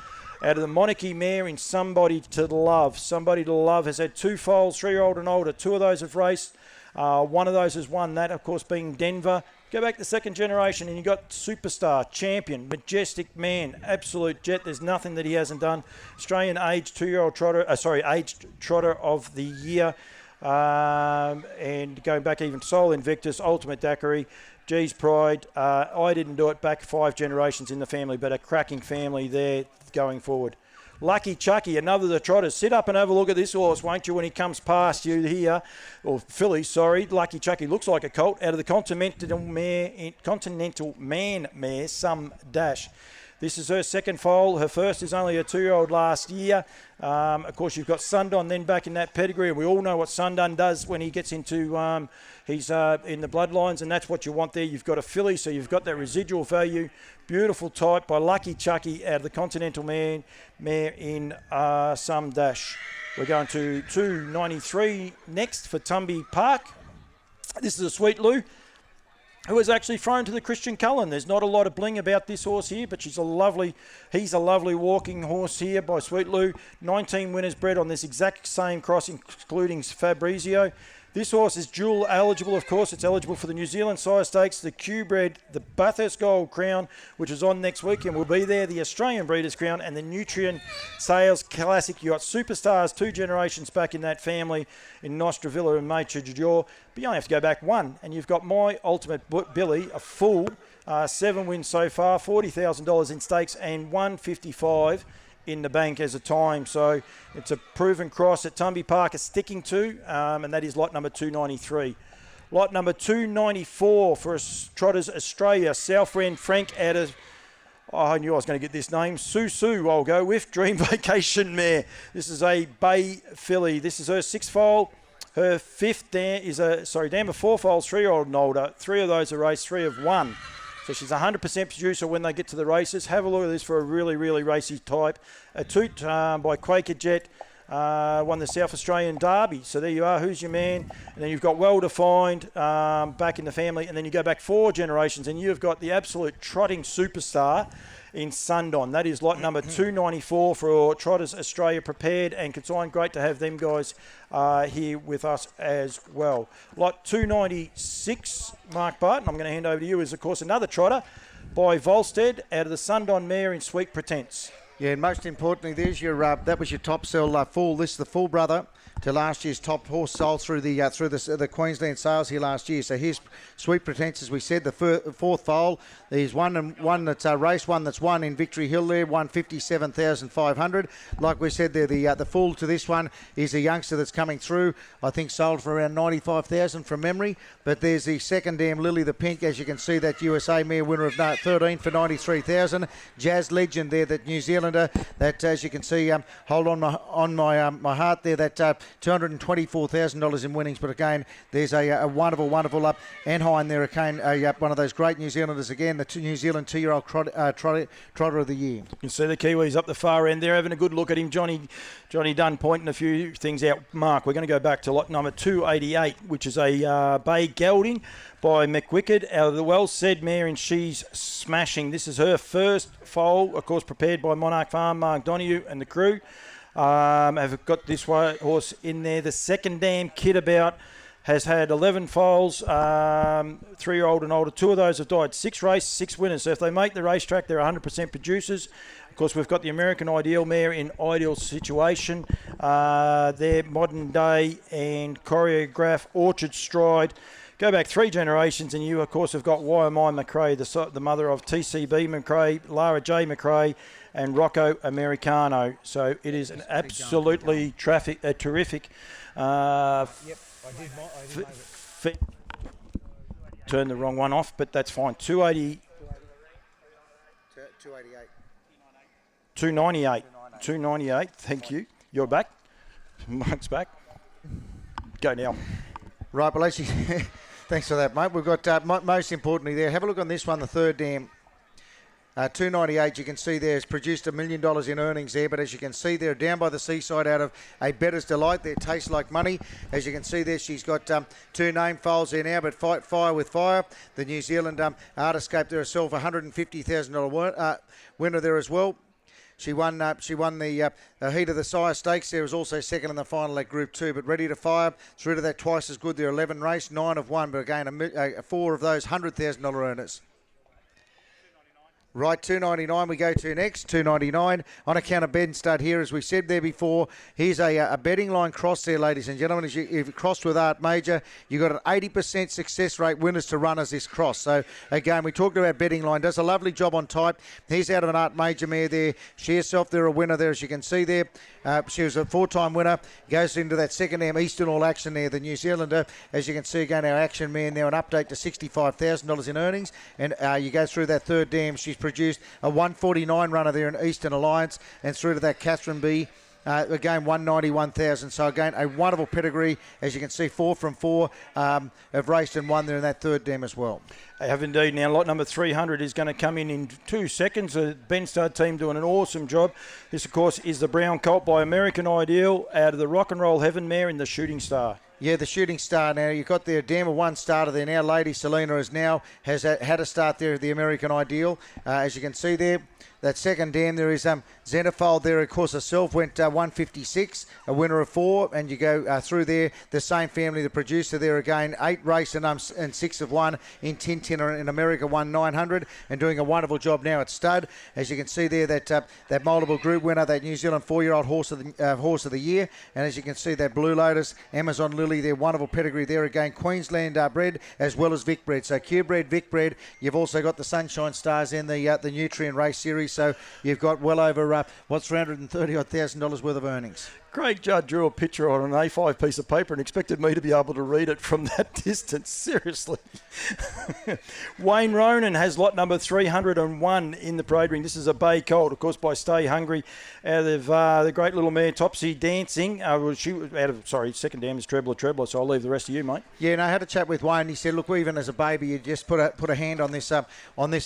out of the Monarchy mare in Somebody to Love. Somebody to Love has had 2 foals, 3-year-old and older. 2 of those have raced. One of those has won, that, of course, being Denver. Go back to second generation and you got Superstar, Champion, Majestic Man, Absolute Jet. There's nothing that he hasn't done. Australian aged 2-year-old trotter, aged trotter of the year. And going back even Soul Invictus, Ultimate Daiquiri, G's Pride. I didn't do it, back 5 generations in the family, but a cracking family there going forward. Lucky Chucky, another of the trotters. Sit up and have a look at this horse, won't you, when he comes past you here. Or filly, sorry. Lucky Chucky looks like a colt out of the Continental Man mare, Some Dash. This is her second foal. Her first is only a 2-year-old last year. Of course, you've got Sundon then back in that pedigree. We all know what Sundon does when he gets into, he's in the bloodlines, and that's what you want there. You've got a filly, so you've got that residual value. Beautiful type by Lucky Chucky out of the Continental mare in Some Dash. We're going to 293 next for Tumby Park. This is a Sweet Lou, who was actually thrown to the Christian Cullen. There's not a lot of bling about this horse here, but he's a lovely walking horse here by Sweet Lou. 19 winners bred on this exact same cross, including Fabrizio. This horse is dual eligible, of course. It's eligible for the New Zealand Sire Stakes, the Q-Bred, the Bathurst Gold Crown, which is on next week and will be there, the Australian Breeders' Crown, and the Nutrien Sales Classic. You got Superstars, 2 generations back in that family in Nostravilla and Maitre Dior. But you only have to go back 1, and you've got My Ultimate Billy, a full 7 wins so far, $40,000 in stakes, and $155 in the bank as a time. So it's a proven cross that Tumby Park is sticking to, and that is lot number 293. Lot number 294 for Trotters Australia, Southend Frank out of, I knew I was going to get this name, Susu I'll go with, Dream Vacation Mare. This is a bay filly. This is her 6th foal. Her 5th dam of 4 foals, 3-year-old and older. 3 of those are raced, 3 have won. So she's 100% producer when they get to the races. Have a look at this for a really, really racy type. A toot by Quaker Jet won the South Australian Derby. So there you are. Who's your man? And then you've got Well Defined back in the family. And then you go back 4 generations and you've got the absolute trotting superstar in Sundon. That is lot number 294 for Trotters Australia, prepared and consigned. Great to have them guys here with us as well. Lot 296, Mark Barton, I'm going to hand over to you, is of course another trotter by Volstead out of the Sundon mare in Sweet Pretense. Yeah, and most importantly, there's your that was your top sell full. This is the full brother to last year's top horse sold through the Queensland sales here last year. So here's Sweet Pretense, as we said, the 4th foal. There's one that's raced, one that's won in Victory Hill there, won $57,500. Like we said there, the full to this one is a youngster that's coming through. I think sold for around $95,000 from memory. But there's the second dam, Lily the Pink, as you can see, that USA mare winner of 13 for $93,000. Jazz Legend there, that New Zealander, that as you can see, hold on my heart there, that $224,000 in winnings. But again, there's a wonderful up. Anhine there, again, one of those great New Zealanders again, the New Zealand 2-year-old trotter of the year. You can see the Kiwis up the far end there, having a good look at him. Johnny Dunn pointing a few things out. Mark, we're going to go back to lot number 288, which is a Bay Gelding by McWicked out of the Well Said mare, and she's smashing. This is her first foal, of course, prepared by Monarch Farm, Mark Donoghue and the crew. Have got this horse in there. The second dam Kid About has had 11 foals, 3-year-old and older. 2 of those have died. 6 races, 6 winners. So if they make the racetrack, they're 100% producers. Of course, we've got the American Ideal mare in ideal situation. They're modern day and choreograph Orchard Stride. Go back 3 generations, and you, of course, have got Wyomai McRae, the mother of TCB McRae, Lara J. McRae, and Rocco Americano. So it is an absolutely terrific. Turn the wrong one off, but that's fine. 298. Thank you. You're back. Mike's back. Go now. Right, well, actually, thanks for that, mate. We've got, most importantly there, have a look on this one, the third dam. 298, you can see there, has produced $1 million in earnings there, but as you can see there, down by the seaside out of a Better's Delight, there, Tastes Like Money. As you can see there, she's got 2 name foals there now, but Fight Fire with Fire. The New Zealand Artiscape there herself, $150,000 winner there as well. She won the Heat of the Sire Stakes. There was also second in the final at Group 2, but Ready to Fire, through to that twice as good. They're 11 race, 9 of 1, but again, 4 of those $100,000 earners. Right, 299 we go to next, 299 on account of bed and stud here, as we said there before. Here's a betting line cross there, ladies and gentlemen. As you've crossed with Art Major, you got an 80% success rate winners to runners this cross. So again, we talked about betting line, does a lovely job on type. He's out of an Art Major mare there. She herself, they're a winner there, as you can see there. She was a 4-time winner, goes into that second dam Eastern All Action there, the New Zealander. As you can see again, our action man there, an update to $65,000 in earnings. And you go through that third dam, she's produced a 149 runner there in Eastern Alliance, and through to that Catherine B. Again, 191,000. So again, a wonderful pedigree. As you can see, 4 from 4 have raced and won there in that third dam as well. They have indeed. Now, lot number 300 is going to come in 2 seconds. The Ben Stud team doing an awesome job. This, of course, is the Brown Colt by American Ideal out of the Rock and Roll Heaven mare in the Shooting Star. Yeah, the Shooting Star. Now, you've got their dam of 1 starter there now. Lady Selena has had a start there at the American Ideal. As you can see there, that second dam there is Xenofold there, of course, herself went 156, a winner of 4, and you go through there. The same family, the producer there again, 8 race and 6 of 1 in Tintin in America, won 900, and doing a wonderful job now at stud. As you can see there, that multiple group winner, that New Zealand 4-year-old horse of the year, and as you can see, that Blue Lotus, Amazon Lily, their wonderful pedigree there again, Queensland bred as well as Vic bred. So Q bred, Vic bred. You've also got the Sunshine Stars in the Nutrien Race Series. So you've got well over $330,000 worth of earnings. Craig Judd drew a picture on an A5 piece of paper and expected me to be able to read it from that distance. Seriously. Wayne Ronan has lot number 301 in the parade ring. This is a bay colt, of course, by Stay Hungry. Out of the great little mare, Topsy Dancing. Second dam is Trebler, so I'll leave the rest to you, mate. Yeah, and I had a chat with Wayne. He said, look, even as a baby, you just put a hand on this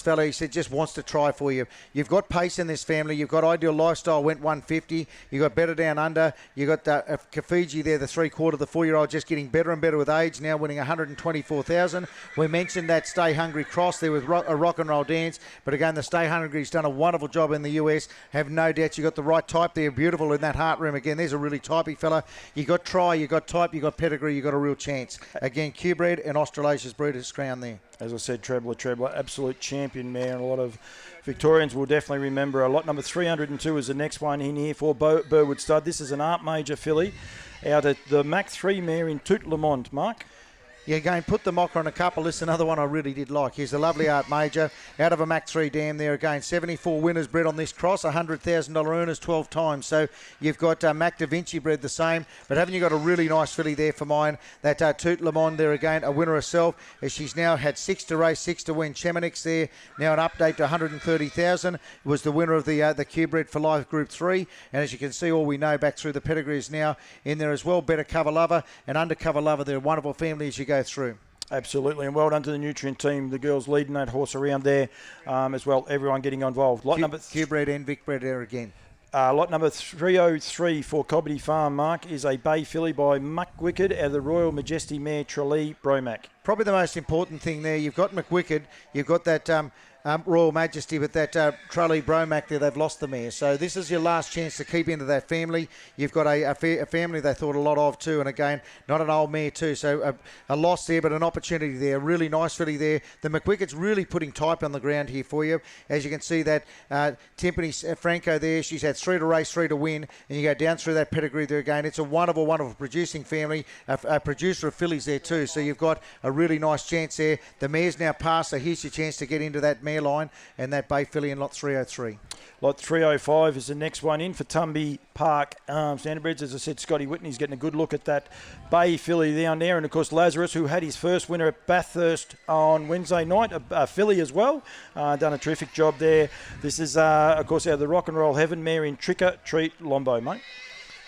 fella. He said, just wants to try for you. You've got pace in this family. You've got Ideal Lifestyle, went 150. You've got Better Down Under. You got Kafiji there, the 3/4, the 4-year-old, just getting better and better with age, now winning 124,000. We mentioned that Stay Hungry cross there with a rock and roll dance, but again, the Stay Hungry's done a wonderful job in the US. Have no doubt you got the right type there, beautiful in that heart room. Again, there's a really typey fella. You got try, you got type, you got pedigree, you got a real chance. Again, Q-bred and Australasia's Breeders' Crown there. As I said, Trebler, absolute champion mare, and a lot of Victorians will definitely remember. Lot number 302 is the next one in here for Burwood Stud. This is an Art Major filly out at the Mach 3 mare in Tout Le Monde. Mark? Yeah, again, put the mocker on a couple. This is another one I really did like. Here's a lovely Art Major out of a Mach 3 dam there again. 74 winners bred on this cross, $100,000 earners 12 times. So you've got Mac Da Vinci bred the same. But haven't you got a really nice filly there for mine? That Tout Le Monde there again, a winner herself. As she's now had 6 to race, 6 to win. Chemenix there, now an update to 130,000. Was the winner of the Q-bred for Life Group 3. And as you can see, all we know back through the pedigree is now in there as well. Better Cover Lover and Undercover Lover. They're a wonderful family as you go through. Absolutely, and well done to the Nutrien team. The girls leading that horse around there as well. Everyone getting involved. Q-bred and Vic bred there again. Lot number 303 for Cobbity Farm, Mark, is a bay filly by Muck Wicked out of the Royal Majesty mare Tralee Bromac. Probably the most important thing there. You've got McWicked. You've got that Royal Majesty, but that Trully Bromac there, they've lost the mare. So this is your last chance to keep into that family. You've got a family they thought a lot of too, and again, not an old mare too. So a loss there, but an opportunity there. Really nice filly there. The McWicket's really putting type on the ground here for you. As you can see that Timpani Franco there, she's had 3 to race, 3 to win, and you go down through that pedigree there again. It's a wonderful, wonderful producing family, a producer of fillies there too. So you've got a really nice chance there. The mare's now passed, so here's your chance to get into that mare line and that bay filly in lot 303. Lot 305 is the next one in for Tumby Park Standardbreds. As I said, Scotty Whitney's getting a good look at that bay filly down there. And, of course, Lazarus, who had his first winner at Bathurst on Wednesday night, a filly as well. Done a terrific job there. This is, of course, out of the Rock and Roll Heaven mare in Trick or Treat Lombo, mate.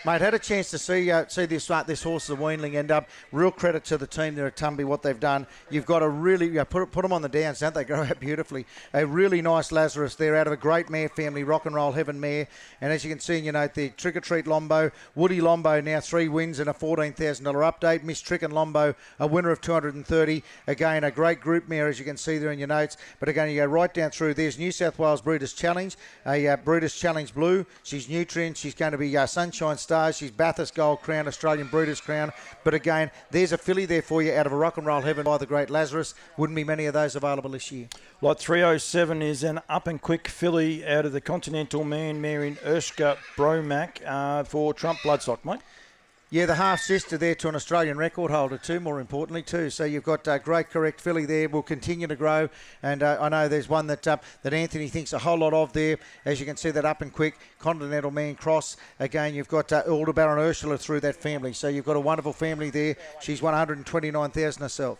Mate, had a chance to see this horse, the Yearling, and real credit to the team there at Tumby, what they've done. You've got a really, put them on the downs, don't they? Grow out beautifully. A really nice Lazarus there out of a great mare family, Rock and Roll Heaven mare. And as you can see, the Trick or Treat Lombo, Woody Lombo now 3 wins and a $14,000 update. Miss Trick and Lombo, a winner of 230. Again, a great group mare, as you can see there in your notes. But again, you go right down through. There's New South Wales Breeders' Challenge, a Breeders' Challenge Blue. She's Nutrien. She's going to be Sunshine Stars. She's Bathurst Gold Crown, Australian Breeders' Crown. But again, there's a filly there for you out of a Rock and Roll Heaven by the great Lazarus. Wouldn't be many of those available this year. Lot 307 is an up and quick filly out of the Continental Man mare in Erskine Bromac for Trump Bloodstock, mate. Yeah, the half-sister there to an Australian record holder too, more importantly too. So you've got a great correct filly there, will continue to grow. And I know there's one that Anthony thinks a whole lot of there. As you can see, that up and quick Continental Man cross. Again, you've got Aldebaran Ursula through that family. So you've got a wonderful family there. She's won 129,000 herself.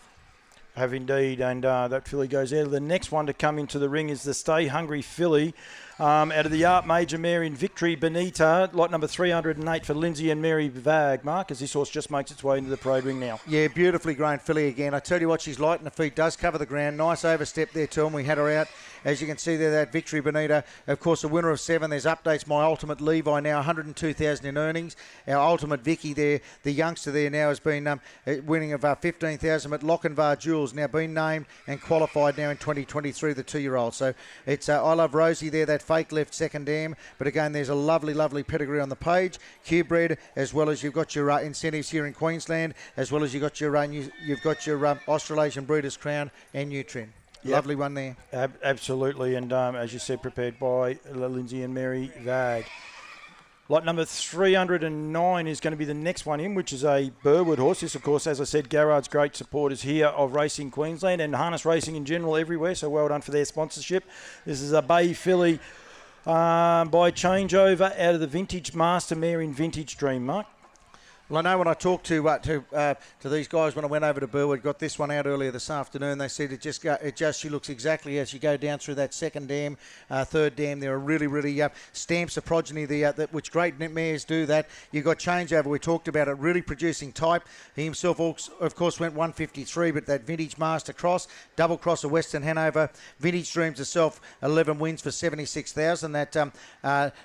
Have indeed, and that filly goes out. The next one to come into the ring is the Stay Hungry filly out of the Art Major mare in Victory Benita, lot number 308 for Lindsay and Mary Vag, Mark, as this horse just makes its way into the parade ring now. Yeah, beautifully grown filly again. I tell you what, she's light in the feet, does cover the ground. Nice overstep there too, and we had her out. As you can see there, that Victory Benita, of course, a winner of 7. There's updates. My Ultimate Levi now 102,000 in earnings. Our Ultimate Vicky there, the youngster there now has been winning of 15,000. But Lochinvar Jewels now been named and qualified now in 2023, the 2-year-old. So it's I Love Rosie there, that fake left second dam. But again, there's a lovely, lovely pedigree on the page. Q-bred, as well as you've got your incentives here in Queensland, as well as you've got your Australasian Breeders' Crown and Nutrien. Yep. Lovely one there. Absolutely, and as you said, prepared by Lindsay and Mary Vag. Lot number 309 is going to be the next one in, which is a Burwood horse. This, of course, as I said, Garrard's great supporters here of Racing Queensland and harness racing in general everywhere, so well done for their sponsorship. This is a bay filly by changeover out of the Vintage Master mare in Vintage Dream, Mark. Well, I know when I talked to these guys when I went over to Burwood, got this one out earlier this afternoon. They said she looks exactly as you go down through that second dam, third dam. There are really stamps of progeny which great mares do. That you got changeover. We talked about it. Really producing type. He himself, of course, went 153, but that Vintage Master cross, double cross of Western Hanover, Vintage Dreams herself, 11 wins for 76,000. That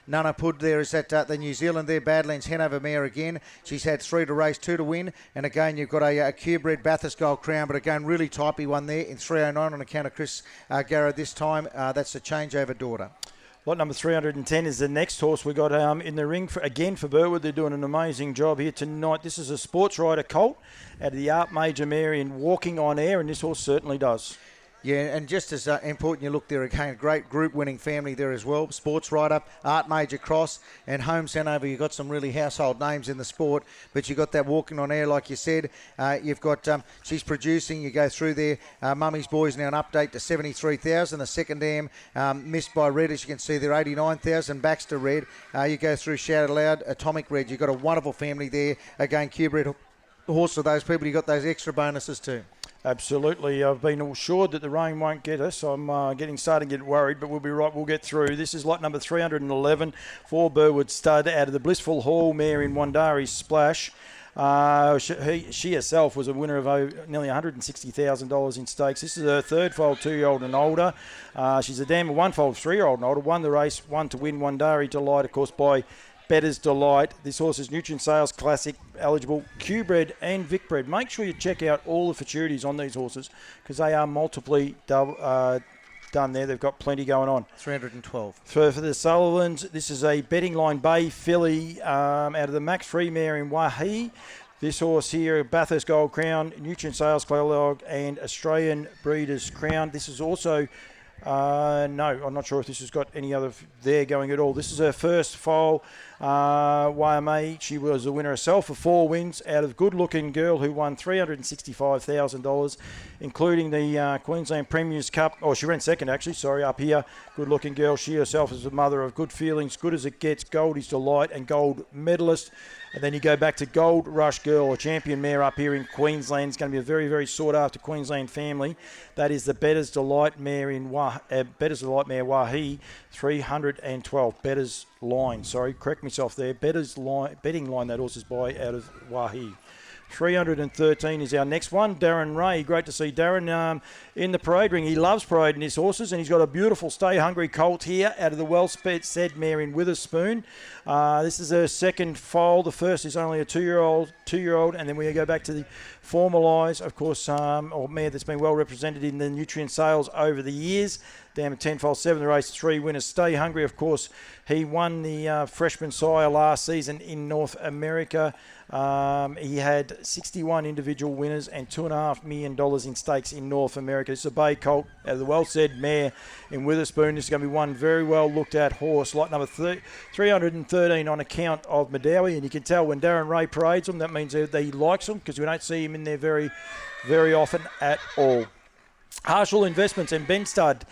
Nana Pud there is at the New Zealand there, Badlands Hanover mare again. She's had 3 to race, 2 to win, and again you've got a Q-bred Bathurst Gold Crown, but again really typey one there in 309 on account of Chris Garrett this time. That's the changeover daughter. Lot number 310 is the next horse we got in the ring for Burwood. They're doing an amazing job here tonight. This is a Sports Rider colt out of the Art Major mare in Walking on Air, and this horse certainly does. Yeah, and just as important, you look there again, a great group-winning family there as well. Sports Rider, Art Major Cross, and Home Hanover. You've got some really household names in the sport, but you've got that Walking on Air, like you said. You've got, she's producing, you go through there. Mummy's Boys now an update to 73,000. The second dam, missed by Red, as you can see there, 89,000. Baxter Red. You go through Shout It Loud, Atomic Red. You've got a wonderful family there. Again, Q-bred horse for those people. You've got those extra bonuses too. Absolutely. I've been assured that the starting won't get us. I'm starting to get worried, but we'll be right. We'll get through. This is lot number 311 for Burwood Stud out of the Blissful Hall mare in Wandari Splash. She herself was a winner of nearly $160,000 in stakes. This is her third foal 2-year-old and older. She's a dam of one foal 3-year-old and older. Won the race, won to win. Wandari Delight, of course, by Better's Delight. This horse is Nutrien Sales Classic eligible, Q-bred and Vic-bred. Make sure you check out all the futurities on these horses because they are multiply done there. They've got plenty going on. 312. For the Sullivans, this is a betting line Bay filly out of the Max Free mare in Wahi. This horse here, Bathurst Gold Crown, Nutrien Sales Catalog, and Australian Breeders' Crown. This is also, no, I'm not sure if this has got any other there going at all. This is her first foal, YMA. She was the winner herself for 4 wins out of Good Looking Girl, who won $365,000, including the Queensland Premiers Cup. Oh, she ran second, actually. Sorry, up here. Good Looking Girl. She herself is the mother of Good Feelings, Good as It Gets, Goldie's Delight, and Gold Medalist. And then you go back to Gold Rush Girl, a champion mare up here in Queensland. It's going to be a very, very sought-after Queensland family. That is the Better's Delight mare Better's Delight mare Wahi, 312. Better's Line, sorry, correct myself there. Better's Line, betting line that horse is by out of Wahi. 313 is our next one. Darren Ray. Great to see Darren in the parade ring. He loves parading his horses, and he's got a beautiful Stay Hungry colt here out of the well-said mare in Witherspoon. This is her second foal. The first is only a two-year-old, and then we go back to the Formalize, of course, or mare that's been well represented in the Nutrien sales over the years. Down at 10-foal, 7 the race, 3 winners. Stay Hungry, of course, he won the freshman sire last season in North America. He had 61 individual winners and $2.5 million in stakes in North America. It's a bay colt out of the well-said mare in Witherspoon. This is going to be one very well looked at horse, lot number 313 on account of Madawi. And you can tell when Darren Ray parades them, that means that he likes them, because we don't see him in there very, very often at all. Harshall Investments and Ben Stud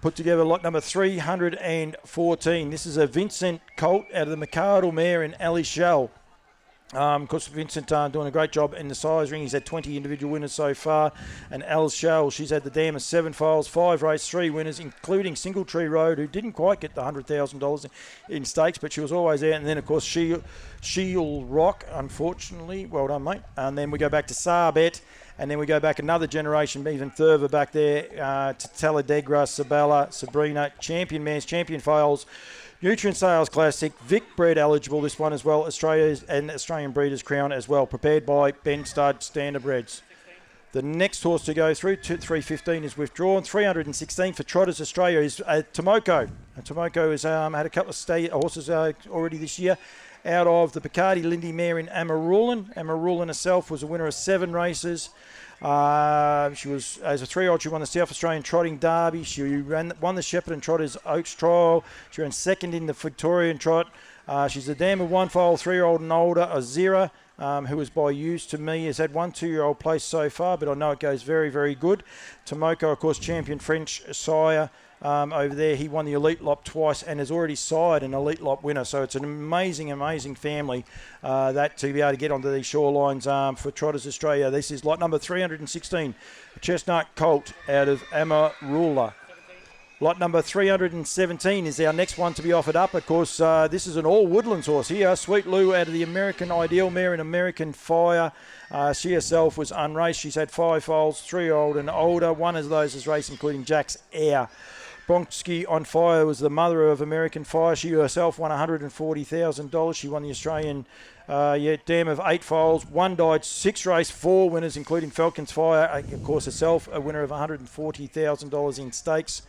put together lot number 314. This is a Vincent colt out of the McArdle mare in Ali Shell. Of course, Vincent doing a great job in the size ring. He's had 20 individual winners so far. And Al Shell, she's had the dam of 7 foals, 5 race, 3 winners, including Single Tree Road, who didn't quite get the $100,000 in stakes, but she was always there. And then, of course, She'll Rock, unfortunately. Well done, mate. And then we go back to Sarbet. And then we go back another generation, even further back there, to Taladegra, Sabella, Sabrina, champion mares, champion foals, Nutrien Sales Classic, Vic Bred eligible, this one as well, Australian Breeders' Crown as well, prepared by Ben Stud Standardbreds. The next horse to go through, 315, is withdrawn. 316 for Trotters Australia is Tomoko. And Tomoko has had a couple of horses already this year out of the Picardy Lindy mare in Amarulin. Amarulin herself was a winner of 7 races. She was, as a 3-year-old, she won the South Australian Trotting Derby. She won the Shepherd and Trotters Oaks Trial. She ran second in the Victorian Trot. She's a dam of 1 foal, 3-year-old and older. Azira, who was by use to me, has had 1 2-year-old place so far, but I know it goes very, very good. Tomoko, of course, champion French sire. Over there, he won the Elite Lop twice and has already sired an Elite Lop winner. So it's an amazing, amazing family that to be able to get onto these shorelines for Trotters Australia. This is lot number 316, Chestnut Colt out of Amarula. Lot number 317 is our next one to be offered up. Of course, this is an all Woodlands horse here. Sweet Lou out of the American Ideal mare in American Fire. She herself was unraced. She's had 5 foals, 3-year-old and older. One of those is raced, including Jack's Air. Bronski on Fire was the mother of American Fire. She herself won $140,000. She won the Australian dam of 8 foals. 1 died, 6 race, 4 winners, including Falcon's Fire. Of course, herself a winner of $140,000 in stakes.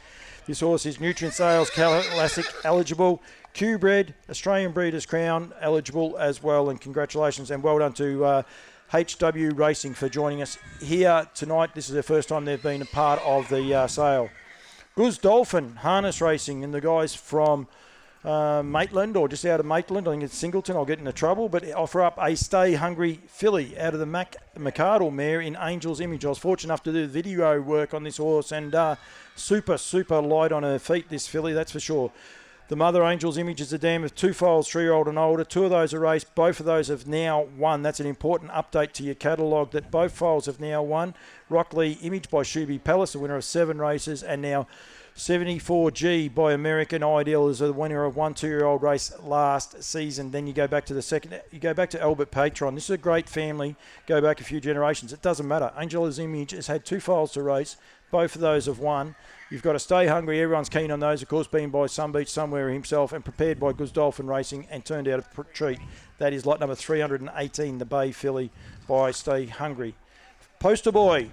This horse is Nutrien Sales Classic eligible. Q-bred, Australian Breeders' Crown eligible as well. And congratulations and well done to HW Racing for joining us here tonight. This is their first time they've been a part of the sale. Guz Dolphin Harness Racing and the guys from Maitland, or just out of Maitland, I think it's Singleton, I'll get into trouble, but offer up a Stay Hungry filly out of the McArdle mare in Angel's Image. I was fortunate enough to do video work on this horse, and super, super light on her feet, this filly, that's for sure. The mother, Angel's Image, is a dam of 2 foals, 3-year-old and older. 2 of those are raced. Both of those have now won. That's an important update to your catalogue, that both foals have now won. Rockley Image by Shuby Palace, the winner of 7 races, and now 74G by American Ideal is the winner of 1 2-year-old race last season. Then you go back to the second. You go back to Albert Patron. This is a great family. Go back a few generations. It doesn't matter. Angel's Image has had 2 foals to race. Both of those have won. You've got to Stay Hungry. Everyone's keen on those, of course, being by Sun Beach Somewhere himself and prepared by Guz Dolphin Racing and turned out a treat. That is lot number 318, the Bay filly by Stay Hungry. Poster Boy.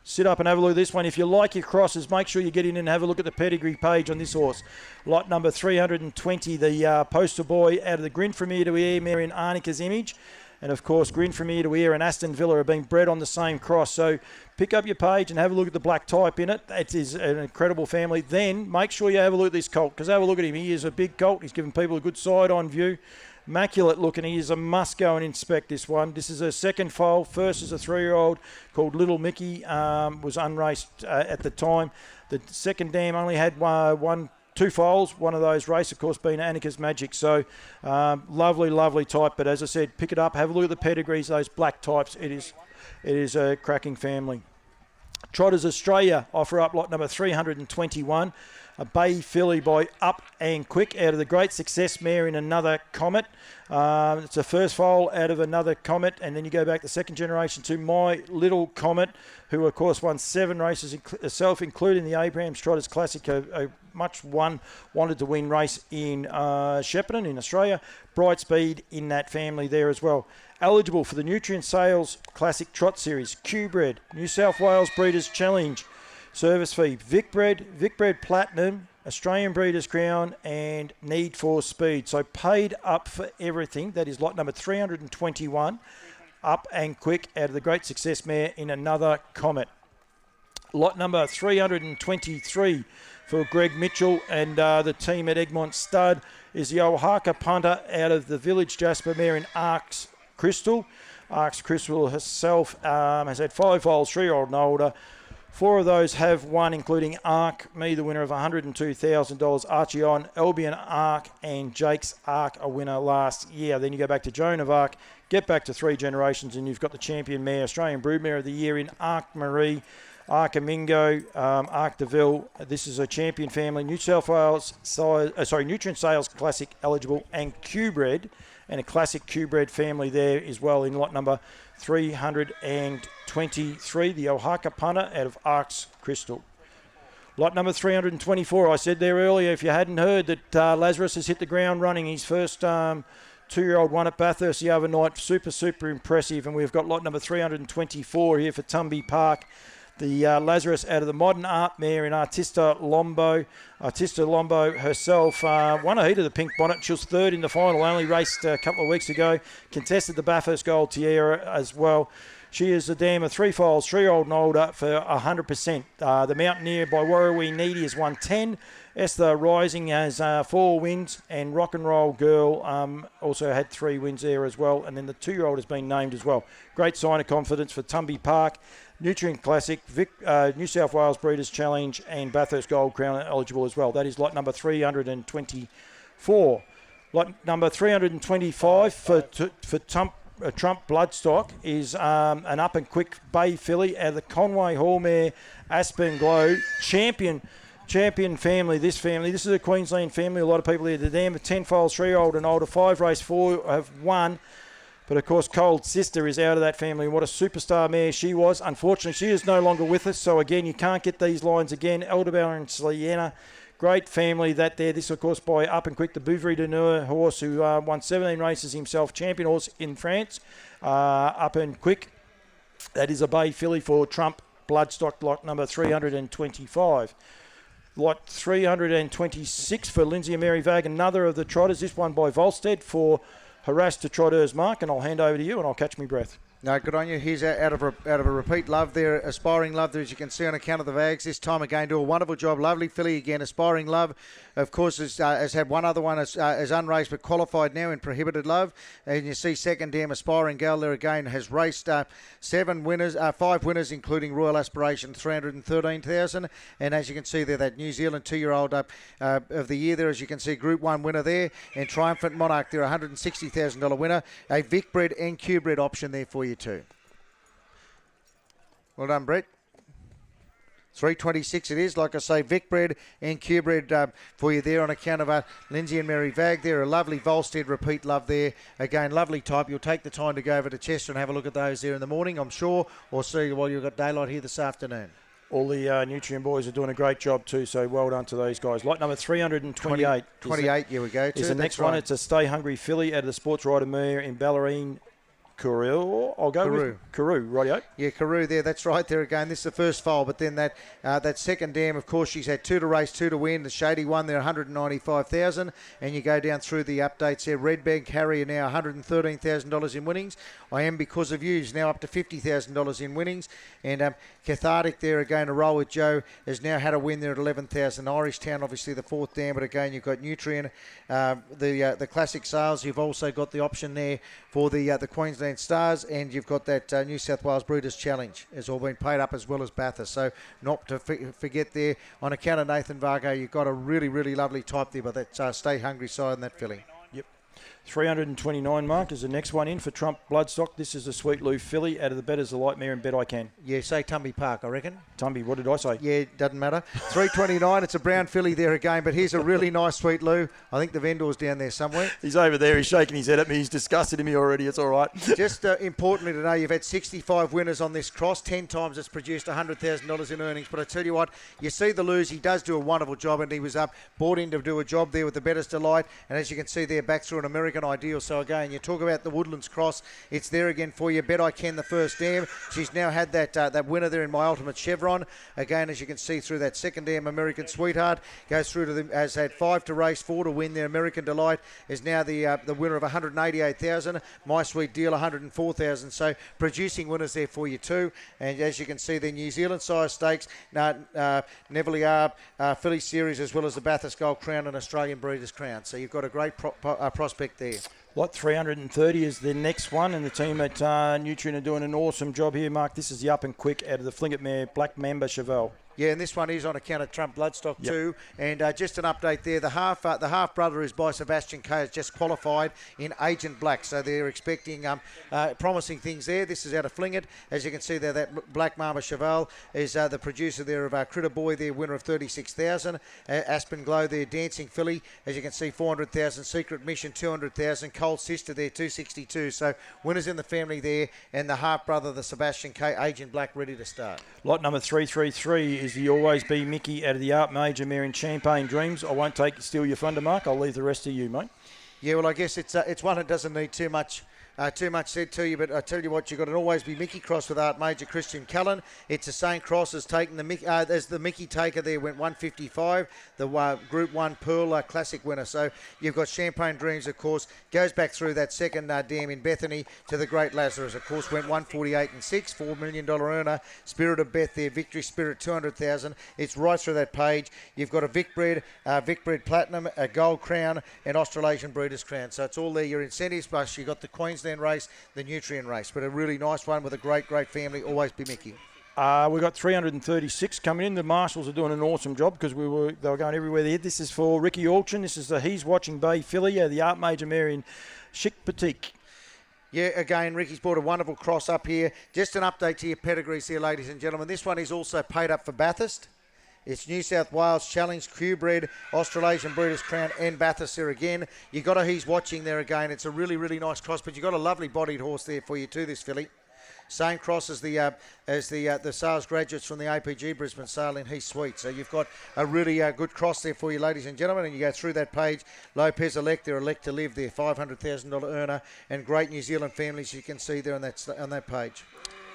sit up and have a look at this one. If you like your crosses, make sure you get in and have a look at the pedigree page on this horse. Lot number 320, the poster boy out of the Grin from Ear to Ear mare in Arnica's image. And, of course, Grin from Ear to Ear and Aston Villa are being bred on the same cross. So pick up your page and have a look at the black type in it. It is an incredible family. Then make sure you have a look at this colt, because have a look at him. He is a big colt. He's giving people a good side-on view. Immaculate looking. He is a must go and inspect this one. This is a second foal. First is a 3-year-old called Little Mickey. Was unraced at the time. The second dam only had two foals. One of those race, of course, being Annika's Magic. So lovely, lovely type. But as I said, pick it up. Have a look at the pedigrees, those black types. It is a cracking family. Trotters Australia offer up lot number 321. A bay filly by Up and Quick out of the Great Success mare in Another Comet. It's a first foal out of Another Comet, and then you go back the second generation to My Little Comet, who of course won 7 races herself, including the Abrahams Trotters Classic, a much wanted to win race in Shepparton in Australia. Bright Speed in that family there as well. Eligible for the Nutrien Sales Classic Trot Series, Q-Bred, New South Wales Breeders' Challenge. Service fee, Vic Bred Platinum, Australian Breeders' Crown, and Need for Speed. So paid up for everything. That is lot number 321, Up and Quick out of the Great Success mare in Another Comet. Lot number 323 for Greg Mitchell and the team at Egmont Stud is the Oaxaca Punter out of the Village Jasper mare in Arcs Crystal. Arcs Crystal herself has had 5 foals, 3-year-old and older. 4 of those have won, including Arc, me the winner of $102,000, Archie On, Albion Arc, and Jake's Arc, a winner last year. Then you go back to Joan of Arc, get back to 3 generations, and you've got the champion mare, Australian Broodmare of the Year in Arc Marie, Arc Amingo, Arc Deville. This is a champion family. New South Wales, Nutrien Sales Classic eligible, and Q-Bred, and a classic Q-Bred family there as well in lot number 323, the Oaxaca Punter out of Arcs Crystal. Lot number 324, I said there earlier, if you hadn't heard, that Lazarus has hit the ground running. His first 2-year-old won at Bathurst the other night. Super impressive. And we've got lot number 324 here for Tumby Park. The Lazarus out of the Modern Art mare in Artista Lombo. Artista Lombo herself won a heat of the Pink Bonnet. She was 3rd in the final, only raced a couple of weeks ago. Contested the Bathurst Gold Tiara as well. She is a dam of 3 foals, 3-year-old and older for 100%. The Mountaineer by Warrawee Needy has won 10. Esther Rising has 4 wins, and Rock and Roll Girl also had 3 wins there as well. And then the 2-year-old has been named as well. Great sign of confidence for Tumby Park. Nutrien Classic, New South Wales Breeders' Challenge, and Bathurst Gold Crown eligible as well. That is lot number 324. Lot number 325 for Trump Bloodstock is an Up and Quick bay filly out of the Conway Hall mare, Aspen Glow, champion family. This is a Queensland family. A lot of people here. The dam of 10 foals, 3-year-old and older. 5 race 4 have won. But, of course, Cold Sister is out of that family. And what a superstar mare she was. Unfortunately, she is no longer with us. So, again, you can't get these lines again. Elderbauer and Sienna. Great family that there. This, of course, by Up and Quick, the Bouvry de Noor horse who won 17 races himself. Champion horse in France. Up and Quick. That is a bay filly for Trump Bloodstock, lot number 325. Lot 326 for Lindsay and Mary Vag, another of the trotters. This one by Volstead for Harass to Trotters Mark, and I'll hand over to you and I'll catch me breath. No, good on you. Here's out of a repeat love there, Aspiring Love there, as you can see on account of the Vags. This time again, do a wonderful job. Lovely filly again, Aspiring Love. Of course, has had one other one as unraced but qualified now in Prohibited Love. And you see second dam, Aspiring Gal there again, has raced 5 winners, including Royal Aspiration, 313,000. And as you can see there, that New Zealand 2-year-old of the year there, as you can see, Group 1 winner there. And Triumphant Monarch there, $160,000 winner. A Vic Bred and Q-Bred option there for you too. Well done, Brett. 326 it is. Like I say, Vic Bred and Q-Bred for you there on account of Lindsay and Mary Vag there. A lovely Volstead repeat love there. Again, lovely type. You'll take the time to go over to Chester and have a look at those there in the morning, I'm sure, or see while you've got daylight here this afternoon. All the Nutrien boys are doing a great job too, so well done to those guys. Lot number 328. 28, here we go. Is the next one. It's a Stay Hungry filly out of the Sports Rider mare in Ballerine Carew. I'll go with Carew, rightio. Yeah, Carew there. That's right there again. This is the first foal, but then that second dam, of course, she's had 2 to race, 2 to win. The Shady one there, 195,000, and you go down through the updates there. Red Bank Harrier now $113,000 in winnings. I Am Because of You is now up to $50,000 in winnings, and Cathartic there again. A Roll with Joe has now had a win there at 11,000. Irish Town, obviously the fourth dam, but again you've got Nutrien, the classic sales. You've also got the option there for the Queensland Stars, and you've got that New South Wales Breeders' Challenge. It's all been paid up, as well as Bathurst. So not to forget there, on account of Nathan Vargo, you've got a really, really lovely type there by that Stay Hungry side and that filly. 329, Mark, is the next one in for Trump Bloodstock. This is a Sweet Lou filly out of the Bet as a Light Mare and Bet I Can. Yeah, say Tumby Park, I reckon. Tumby, what did I say? Yeah, doesn't matter. 329, it's a brown filly there again, but here's a really nice Sweet Lou. I think the vendor's down there somewhere. He's over there, he's shaking his head at me, he's disgusted at me already, it's all right. Just importantly to know, you've had 65 winners on this cross, 10 times it's produced $100,000 in earnings, but I tell you what, you see the Lou's, he does do a wonderful job, and he was brought in to do a job there with the Better's Delight, and as you can see there, back through an American Ideal. So again, you talk about the Woodlands Cross, it's there again for you. Bet I Can, the first dam. She's now had that winner there in My Ultimate Chevron. Again, as you can see through that second dam, American Sweetheart goes through to has had 5 to race, 4 to win there. American Delight is now the winner of 188,000. My Sweet Deal 104,000. So producing winners there for you too. And as you can see, the New Zealand size stakes, Neville Arb, Philly Series, as well as the Bathurst Gold Crown and Australian Breeders' Crown. So you've got a great prospect there. Lot 330 is the next one, and the team at Nutrien are doing an awesome job here, Mark. This is the Up and Quick out of the Flinget Mare, Black Mamba Chevelle. Yeah, and this one is on account of Trump Bloodstock too. And just an update there, the half brother is by Sebastian K, has just qualified in Agent Black, so they're expecting promising things there. This is out of Flinget. As you can see there, that Black Mama Chevelle is the producer there of Critter Boy, their winner of 36,000. Aspen Glow, their dancing filly, as you can see, 400,000. Secret Mission, 200,000. Cold Sister there, 262. So winners in the family there, and the half brother, the Sebastian K, Agent Black, ready to start. Lot number 333 is the Always Be Mickey out of the Art Major Mare in Champagne Dreams. I won't steal your thunder, Mark. I'll leave the rest to you, mate. Yeah, well, I guess it's one that doesn't need too much said to you, but I tell you what, you've got an Always Be Mickey cross with Art Major Christian Cullen. It's the same cross as taking the Mickey, as the Mickey taker there went 155, the Group 1 Pearl Classic winner. So you've got Champagne Dreams, of course, goes back through that second dam in Bethany to the Great Lazarus, of course, went 148 and 6, $4 million earner. Spirit of Beth there, Victory Spirit 200,000. It's right through that page. You've got a Vic Bred Platinum, a Gold Crown, and Australasian Breeders' Crown. So it's all there. Your incentives, plus you've got the Queensland race, the Nutrien race, but a really nice one with a great family. Always Be Mickey. We've got 336 coming in. The marshals are doing an awesome job because they were going everywhere there. This is for Ricky Auction. This is the He's Watching Bay filly, the Art Major Mare in Chic Petite. Yeah, again, Ricky's brought a wonderful cross up here. Just an update to your pedigrees here, ladies and gentlemen. This one is also paid up for Bathurst. It's New South Wales Challenge, Q-Bred, Australasian Breeders' Crown, and Bathurst there again. You got a He's Watching there again. It's a really, really nice cross, but you got a lovely bodied horse there for you too, this filly. Same cross as the sales graduates from the APG Brisbane sale in Heath Sweet. So you've got a really good cross there for you, ladies and gentlemen. And you go through that page. Lopez Elect there, Elect to Live there, $500,000 earner, and great New Zealand families you can see there on that page.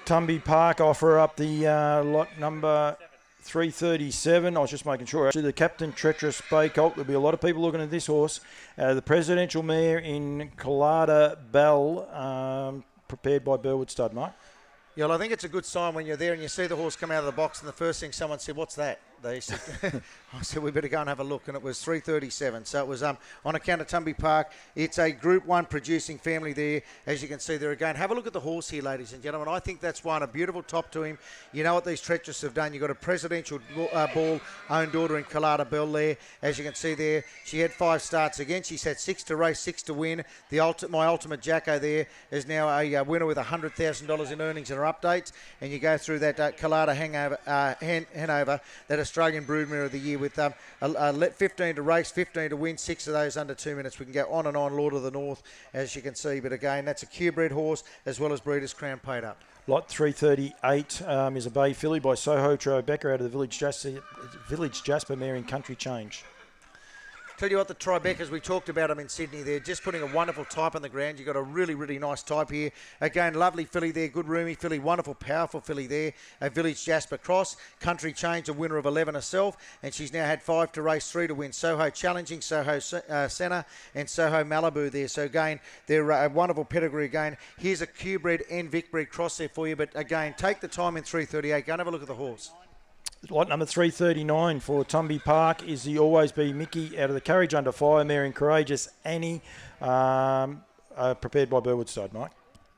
Tumby Park offer up the lot number 337. I was just making sure. Actually, the Captain Treacherous Bay Colt. There'll be a lot of people looking at this horse. The Presidential Mare in Collada Bell, prepared by Burwood Stud, Mark. Yeah, well, I think it's a good sign when you're there and you see the horse come out of the box, and the first thing someone said, "What's that?" They said, I said, we better go and have a look, and it was 337. So it was on account of Tumby Park. It's a Group 1 producing family there, as you can see there again. Have a look at the horse here, ladies and gentlemen. I think that's one, a beautiful top to him. You know what these Treacherous have done. You've got a Presidential Ball own daughter in Collada Bell there, as you can see there. She had 5 starts again. She's had 6 to race, 6 to win. My Ultimate Jacko there is now a winner with $100,000 in earnings in her updates. And you go through that Collada Hanover, that Australian Broodmare of the Year with 15 to race, 15 to win, 6 of those under 2 minutes. We can go on and on, Lord of the North, as you can see. But again, that's a Q-bred horse as well as Breeders' Crown paid up. Lot 338 is a Bay filly by Soho Tribeca out of the Village Jasper Mare in Country Change. Tell you what, the Tribecas, we talked about them in Sydney. They're just putting a wonderful type on the ground. You've got a really, really nice type here. Again, lovely filly there, good roomy filly, wonderful, powerful filly there. A Village Jasper Cross. Country Change, a winner of 11 herself, and she's now had 5 to race, 3 to win. Soho Challenging, Soho Senna, and Soho Malibu there. So again, they're a wonderful pedigree again. Here's a Q-bred and Vic-bred cross there for you, but again, take the time in 3:38. Go and have a look at the horse. Lot number 339 for Tumby Park is the Always Be Mickey out of the Courage Under Fire, mare and Courageous Annie, prepared by Burwood Stud, Mike.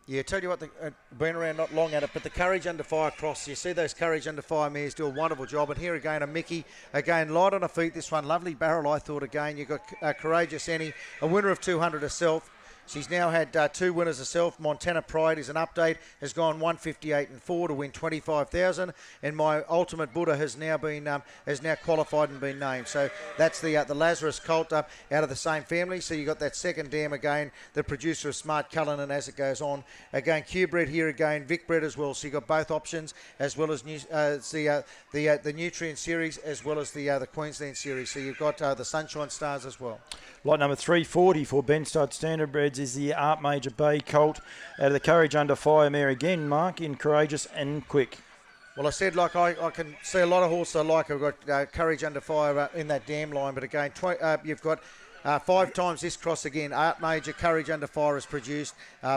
Yeah, tell you what, been around not long at it, but the Courage Under Fire cross, you see those Courage Under Fire mares do a wonderful job. And here again, a Mickey, again, light on her feet, this one, lovely barrel, I thought, again. You've got Courageous Annie, a winner of 200 herself. She's now had 2 winners herself. Montana Pride is an update, has gone 158 and 4 to win 25,000. And My Ultimate Buddha has now qualified and been named. So that's the Lazarus colt out of the same family. So you got that second dam again, the producer of Smart Cullinan as it goes on. Again, Q-bred here again, Vic-bred as well. So you got both options as well as the Nutrien series as well as the Queensland series. So you've got the Sunshine Stars as well. Lot number 340 for Ben Stud Standardbreds is the Art Major Bay Colt out of the Courage Under Fire mare again, Mark, in Courageous and Quick. Well, I said, like, I can see a lot of horses I like. I've got Courage Under Fire in that dam line, but again, you've got 5 times this cross again. Art Major, Courage Under Fire is produced.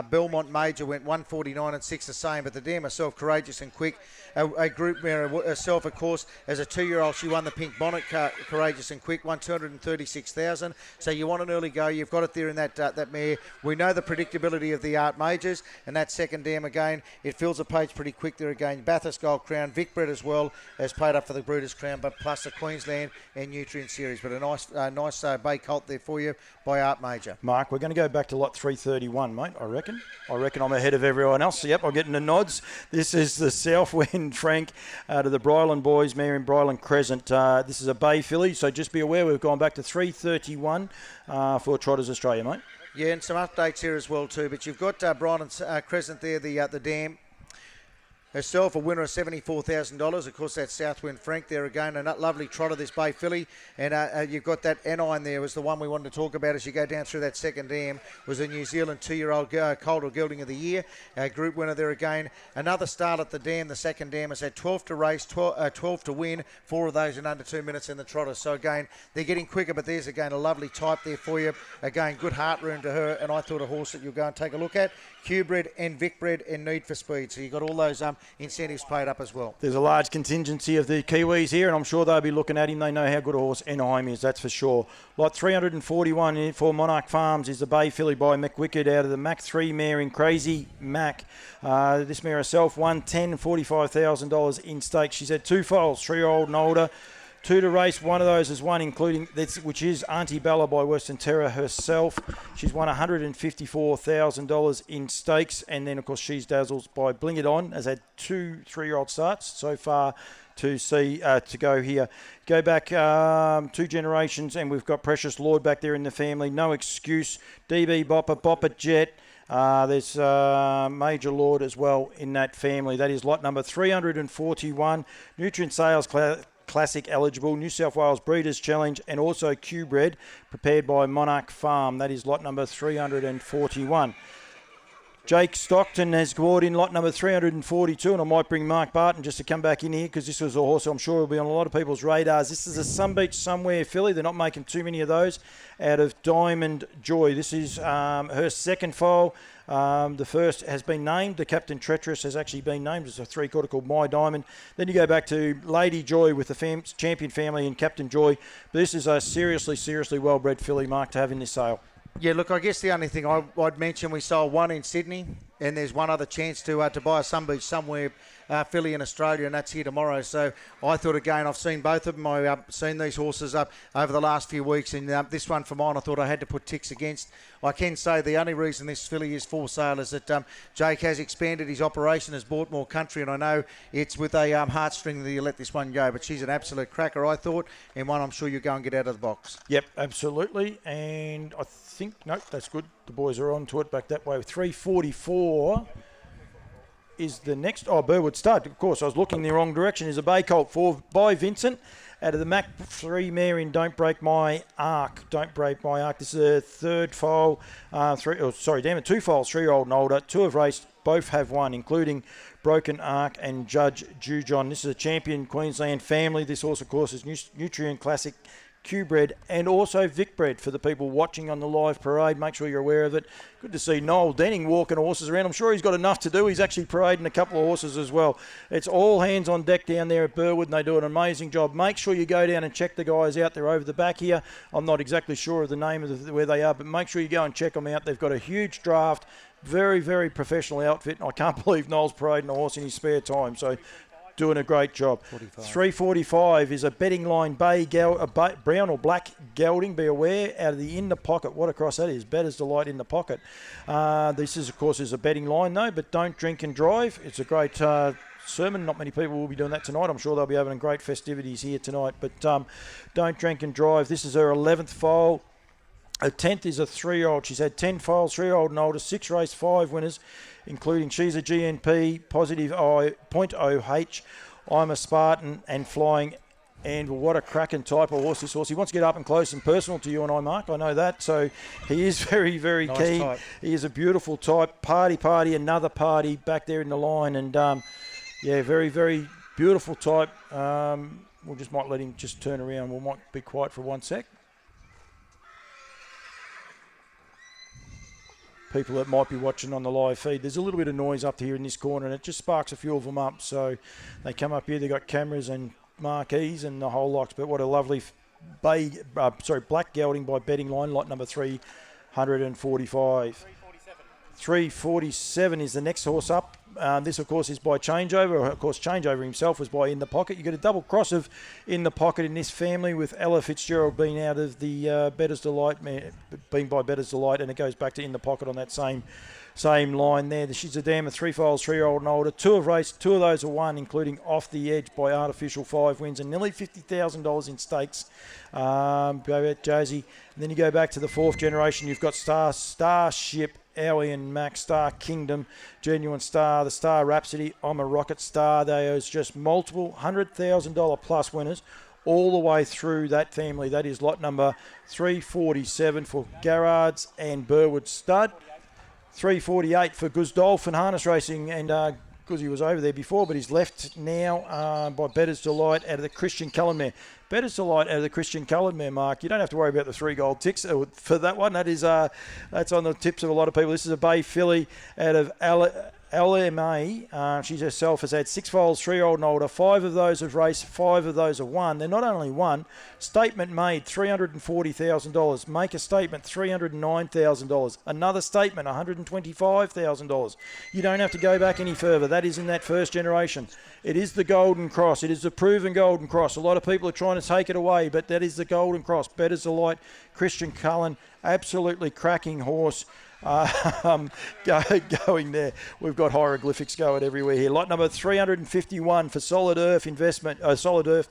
Belmont Major went 149 and 6 the same, but the dam herself, Courageous and Quick. A group mare herself, of course, as a 2-year-old, she won the Pink Bonnet, Courageous and Quick, won 236,000. So you want an early go, you've got it there in that mare. We know the predictability of the Art Majors, and that second dam again, it fills the page pretty quick there again. Bathurst Gold Crown, Vic-bred as well, has paid up for the Breeders' Crown, but plus the Queensland and Nutrien series. But a nice bay colt there for you by Art Major. Mark, we're going to go back to lot 331, mate, I reckon. I reckon I'm ahead of everyone else. Yep, I'm getting the nods. This is the Southwind Frank to the Bryland Boys, mare in Bryland Crescent. This is a bay filly, so just be aware we've gone back to 331 for Trotters Australia, mate. Yeah, and some updates here as well too, but you've got Bryland Crescent there, the dam. Herself, a winner of $74,000. Of course, that's Southwind Frank there again. A lovely trotter, this bay filly. And you've got that Anine there was the one we wanted to talk about as you go down through that second dam. Was a New Zealand 2-year-old colt or gelding of the year. Group winner there again. Another start at the dam. The second dam has had 12 to race, 12 to win. 4 of those in under 2 minutes in the trotter. So again, they're getting quicker, but there's again a lovely type there for you. Again, good heart room to her. And I thought a horse that you'll go and take a look at. Q-bred and Vic-bred and Need for Speed. So you've got all those incentives paid up as well. There's a large contingency of the Kiwis here, and I'm sure they'll be looking at him. They know how good a horse Anaheim is, that's for sure. Lot 341 for Monarch Farms is the bay filly by McWicked out of the Mac 3 mare in Crazy Mac. This mare herself won $45,000 in stakes. She's had 2 foals, 3-year-old and older. 2 to race, one of those is one, including which is Auntie Bella by Western Terra herself. She's won $154,000 in stakes, and then of course She's Dazzles by Bling It On has had 2 3-year-old starts so far to see to go here. Go back 2 generations, and we've got Precious Lord back there in the family. No Excuse, DB Bopper, Bopper Jet. There's Major Lord as well in that family. That is lot number 341. Nutrien Sales Classic eligible, New South Wales Breeders' Challenge, and also Q-bred, prepared by Monarch Farm. That is lot number 341. Jake Stockton has scored in lot number 342, and I might bring Mark Barton just to come back in here because this was a horse I'm sure will be on a lot of people's radars. This is a Sun Beach Somewhere filly. They're not making too many of those out of Diamond Joy. This is her second foal. The first has been named. The Captain Treacherous has actually been named as a 3-quarter called My Diamond. Then you go back to Lady Joy with the Champion family and Captain Joy. But this is a seriously well-bred filly, Mark, to have in this sale. Yeah, look, I guess the only thing I'd mention, we sold one in Sydney, and there's one other chance to buy a Sun Beach Somewhere filly in Australia, and that's here tomorrow. So I thought, again, I've seen both of them. I've seen these horses up over the last few weeks, and this one for mine I thought I had to put ticks against. I can say the only reason this filly is for sale is that Jake has expanded his operation, has bought more country, and I know it's with a heartstring that you let this one go, but she's an absolute cracker, I thought, and one I'm sure you'll go and get out of the box. Yep, absolutely, and I think, nope, that's good. The boys are on to it back that way. 344 is the next. Oh, Burwood Stud. Of course, I was looking the wrong direction. Is a bay colt by Vincent. Out of the Mac 3 mare in Don't Break My Arc. Don't Break My Arc. This is a third foal. Two foals, 3-year-old and older. 2 have raced. Both have won, including Broken Arc and Judge Jujon. This is a champion Queensland family. This horse, of course, is Nutrien Classic Q-bred and also Vic-bred for the people watching on the live parade. Make sure you're aware of it. Good to see Noel Denning walking horses around. I'm sure he's got enough to do. He's actually parading a couple of horses as well. It's all hands on deck down there at Burwood, and they do an amazing job. Make sure you go down and check the guys out there over the back here. I'm not exactly sure of the name of where they are, but make sure you go and check them out. They've got a huge draft. Very, very professional outfit. And I can't believe Noel's parading a horse in his spare time. So doing a great job. 345 is a betting line brown or black gelding. Be aware, out of the in the pocket. What a cross that is. Better's Delight in the pocket. This is, of course, is a betting line though, but don't drink and drive. It's a great sermon. Not many people will be doing that tonight. I'm sure they'll be having great festivities here tonight, but don't drink and drive. This is her 11th foal. Her 10th is a 3-year-old. She's had 10 foals, 3-year-old and older, 6 race, 5 winners, including She's a GNP, Positive I, Point OH, I'm a Spartan, and Flying. And what a cracking type of horse this horse. He wants to get up and close and personal to you and I, Mark. I know that. So he is very, very nice keen. Type. He is a beautiful type. Party, another party back there in the line. And, very, very beautiful type. We just might let him just turn around. We might be quiet for 1 sec. People that might be watching on the live feed, there's a little bit of noise up here in this corner, and it just sparks a few of them up. So they come up here, they've got cameras and marquees and the whole lot. But what a lovely black gelding by betting line, lot number 345. 347 is the next horse up. This, of course, is by Changeover. Of course, Changeover himself was by In the Pocket. You get a double cross of In the Pocket in this family, with Ella Fitzgerald being out of the Better's Delight, being by Better's Delight, and it goes back to In the Pocket on that same line there. She's a dam of 3 foals, 3-year-old and older. 2 have raced, 2 of those are won, including Off the Edge by Artificial, 5 wins and nearly $50,000 in stakes. Go back, Josie. And then you go back to the 4th generation. You've got Starship, Owie and Max, Star Kingdom, Genuine Star, the Star Rhapsody, I'm a Rocket Star. There's just multiple $100,000 plus winners all the way through that family. That is lot number 347 for Garrards and Burwood Stud. 348 for Guzdolphin Harness Racing, and Guzzy was over there before, but he's left now by Better's Delight out of the Christian Cullen mare. Better's Delight out of the Christian Cullen mare, Mark. You don't have to worry about the 3 gold ticks for that one. That's on the tips of a lot of people. This is a Bay filly out of LMA. She herself has had 6 foals, 3-year-old and older. 5 of those have raced, 5 of those have won. They're not only won, statement made, $340,000. Make a statement, $309,000. Another statement, $125,000. You don't have to go back any further. That is in that first generation. It is the Golden Cross. It is the proven Golden Cross. A lot of people are trying to take it away, but that is the Golden Cross. Better's Delight, Christian Cullen, absolutely cracking horse. Going there. We've got hieroglyphics going everywhere here. Lot number 351 for Solid Earth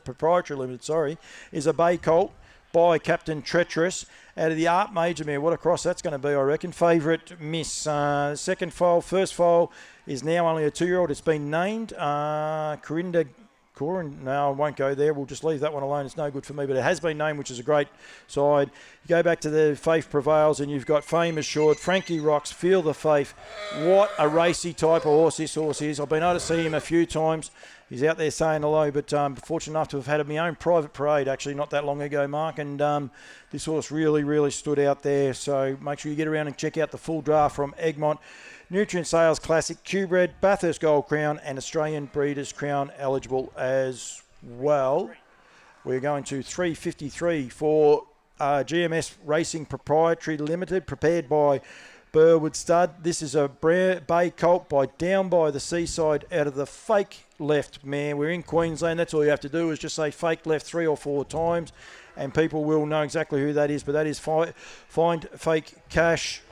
Proprietary Limited, is a Bay Colt by Captain Treacherous out of the Art Major mare. What a cross that's going to be, I reckon. Favourite Miss. Second foal, first foal is now only a 2-year-old. It's been named Corinda. No, I won't go there. We'll just leave that one alone. It's no good for me, but it has been named, which is a great side. You go back to the Faith Prevails, and you've got Fame Assured, Frankie Rocks, Feel the Faith. What a racy type of horse this horse is. I've been able to see him a few times. He's out there saying hello, but fortunate enough to have had my own private parade actually not that long ago, Mark, and this horse really, really stood out there. So make sure you get around and check out the full draft from Egmont. Nutrien Sales Classic, Q-Bred, Bathurst Gold Crown, and Australian Breeders' Crown eligible as well. We're going to 353 for GMS Racing Proprietary Limited, prepared by Burwood Stud. This is a Bay Colt by Down by the Seaside out of the Fake Left mare. We're in Queensland. That's all you have to do is just say Fake Left 3 or 4 times, and people will know exactly who that is. But that is Find Fake Cash.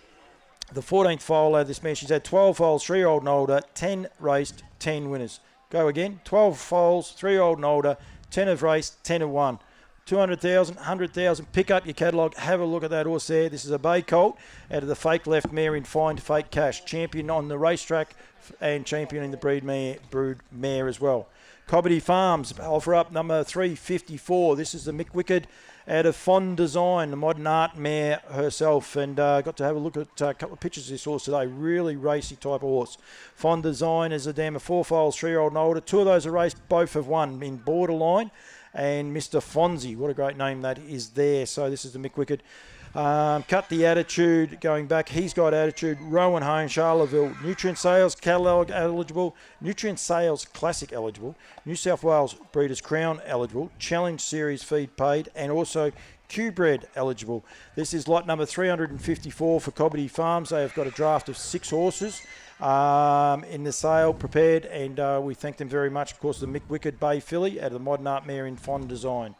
The 14th foal out of this mare. She's had 12 foals, 3-year-old and older, 10 raced, 10 winners. Go again. 12 foals, 3-year-old and older, 10 have raced, 10 have won. 200,000, 100,000. Pick up your catalogue. Have a look at that horse there. This is a Bay Colt out of the Fake Left mare in Find Fake Cash. Champion on the racetrack and champion in the brood mare as well. Cobbity Farms offer up number 354. This is the Mick Wicked out of Fond Design, the modern art mare herself, and got to have a look at a couple of pictures of this horse today. Really racy type of horse. Fond Design is a dam of 4 foals, 3-year-old and older. 2 of those are raced, both have won in Borderline, and Mr. Fonzie, what a great name that is there. So this is the Mick Wicked. Cut the Attitude going back. He's got Attitude. Rowan Hone, Charleville. Nutrien Sales Catalogue eligible. Nutrien Sales Classic eligible. New South Wales Breeders' Crown eligible. Challenge Series feed paid. And also Q-Bred eligible. This is lot number 354 for Cobbity Farms. They have got a draft of 6 horses in the sale prepared. And we thank them very much. Of course, the Mick Wicked Bay filly out of the modern art mare in Fond Design.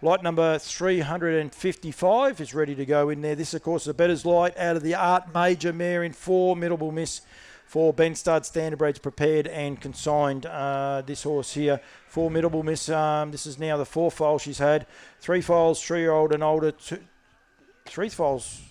Lot number 355 is ready to go in there. This, of course, is a Bettor's Light out of the Art Major mare in 4. Middle Miss for Ben Stud Standardbreds prepared and consigned. This horse here for Middle Miss. This is now the 4th foal she's had. 3 foals, 3-year-old and older. 3 foals.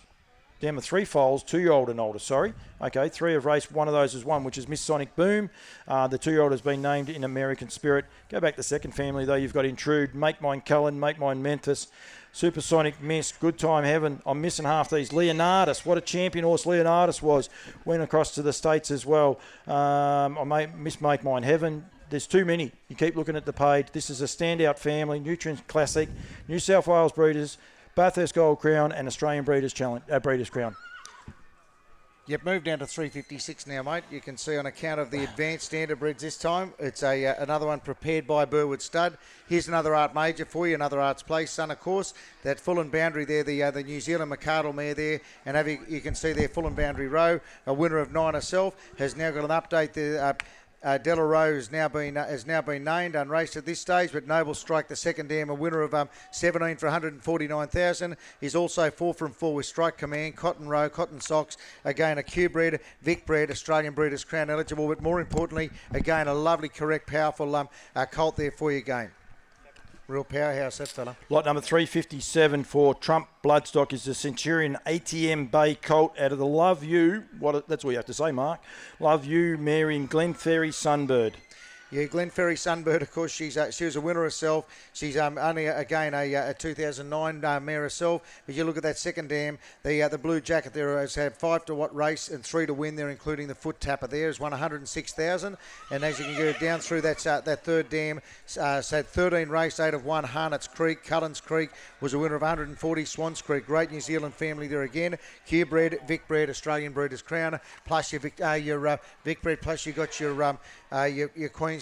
Down to 3 foals, 2-year-old and older, sorry. Okay, 3 have raced, 1 of those is won, which is Miss Sonic Boom. The 2-year-old has been named in American Spirit. Go back to second family, though. You've got Intrude, Make Mine Cullen, Make Mine Memphis, Supersonic Miss, Good Time Heaven. I'm missing half these. Leonardus, what a champion horse Leonardus was. Went across to the States as well. I miss Make Mine Heaven. There's too many. You keep looking at the page. This is a standout family. Nutrien Classic, New South Wales Breeders, Bathurst Gold Crown and Australian Breeders' Crown. Yep, moved down to 356 now, mate. You can see on account of the advanced standardbreds this time, it's another one prepared by Burwood Stud. Here's another Art Major for you, another Arts Place. Son, of course, that full and boundary there, the New Zealand McArdle mare there, and you can see there full and boundary row. A winner of 9 herself has now got an update there. Delaroe has now been named, unraced at this stage, but Noble Strike, the second dam, a winner of 17 for 149,000. He's also 4 from 4 with Strike Command, Cotton Row, Cotton Socks, again a Q-Bred, Vic-Bred, Australian Breeders' Crown eligible, but more importantly, again a lovely, correct, powerful colt there for you again. Real powerhouse, that fella. Lot number 357 for Trump Bloodstock is the Centurion ATM Bay Colt out of the Love You. That's what you have to say, Mark. Love You, mare in Glenferrie Sunbird. Yeah, Glenferrie Sunbird, of course, she was a winner herself. She's only, again, a 2009 mare herself. But you look at that second dam, the blue jacket there has had 5 to race and 3 to win there, including the foot tapper there, has won 106,000. And as you can go down through that third dam, had 13 race, 8 of 1, Harnet's Creek, Cullens Creek was a winner of 140, Swans Creek, great New Zealand family there again. Q-Bred, Vic-Bred, Australian Breeders' Crown, plus your Vic-Bred, plus you got your Queensland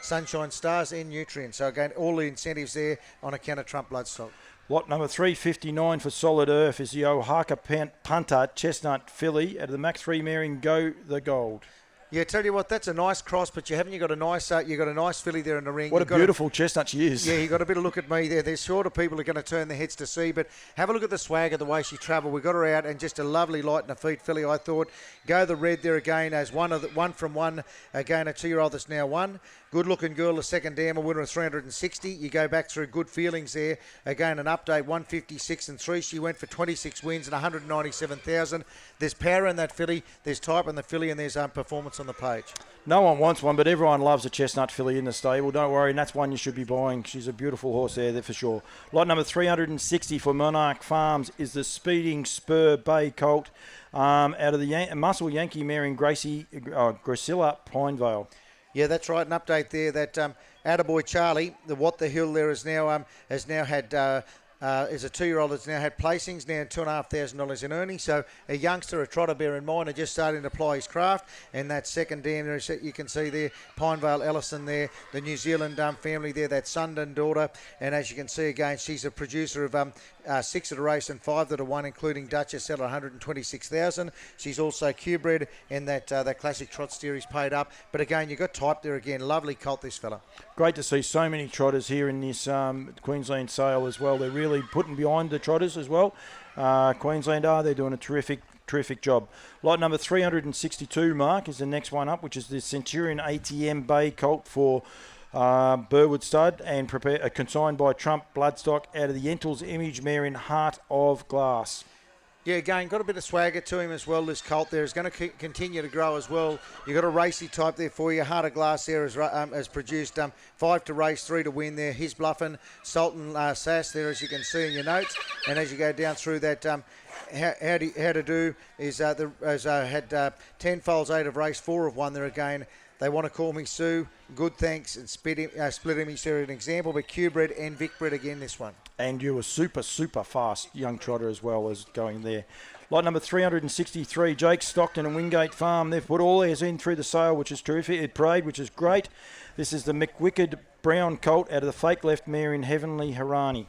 Sunshine Stars and Nutrien. So again, all the incentives there on account of Trump Bloodstock. Lot number 359 for Solid Earth is the Oaxaca Punter Chestnut Filly out of the Mac 3 mare in Go the Gold. Yeah, tell you what, that's a nice cross, but you got a nice filly there in the ring. What a beautiful chestnut she is. Yeah, you got a bit of look at me there. There's sort of people are going to turn their heads to see, but have a look at the swagger, the way she travelled. We got her out, and just a lovely light in the feet filly, I thought. Go the red there again as one from one. Again, a 2-year-old that's now won. Good-looking girl, the second dam, a winner of 360. You go back through good feelings there. Again, an update, 156 and 3. She went for 26 wins and 197,000. There's power in that filly. There's type in the filly, and there's performance on the page. No one wants one, but everyone loves a chestnut filly in the stable. Don't worry, and that's one you should be buying. She's a beautiful horse there for sure. Lot number 360 for Monarch Farms is the Speeding Spur Bay Colt out of the Muscle Yankee mare in Gracilla Pinevale. Yeah, that's right. An update there that Attaboy Charlie, the What the Hill there has now had is a 2-year-old that's now had placings, now $2,500 in earnings. So a youngster, a trotter, bear in mind, are just starting to apply his craft. And that second dam, you can see there, Pinevale Ellison there, the New Zealand family there, that Sundon daughter. And as you can see again, she's a producer of 6 at a race and 5 that are won, including Duchess at 126,000. She's also Q-Bred, and that classic trot series paid up. But again, you've got type there again. Lovely colt, this fella. Great to see so many trotters here in this Queensland sale as well. They're really putting behind the trotters as well. Queensland they're doing a terrific job. Lot number 362, Mark, is the next one up, which is the Centurion ATM Bay Colt for Burwood Stud and consigned by Trump Bloodstock out of the Yentles Image mare in Heart of Glass. Yeah, again, got a bit of swagger to him as well, this colt there. Is going to continue to grow as well. You've got a racy type there for you. Heart of Glass there has produced 5 to race, 3 to win there. His Bluffin, Sultan Sass there, as you can see in your notes. And as you go down through that, how to do is had 10 foals, 8 of race, 4 of 1 there again. They want to call me Sue. Good thanks. And split him here an example. But Q-bred and Vic-bred again this one. And you were super fast young trotter as well as going there. Lot number 363, Jake Stockton and Wingate Farm. They've put all theirs in through the sale, which is terrific. It parade, which is great. This is the McWicked Brown colt out of the fake left mare in Heavenly Harani.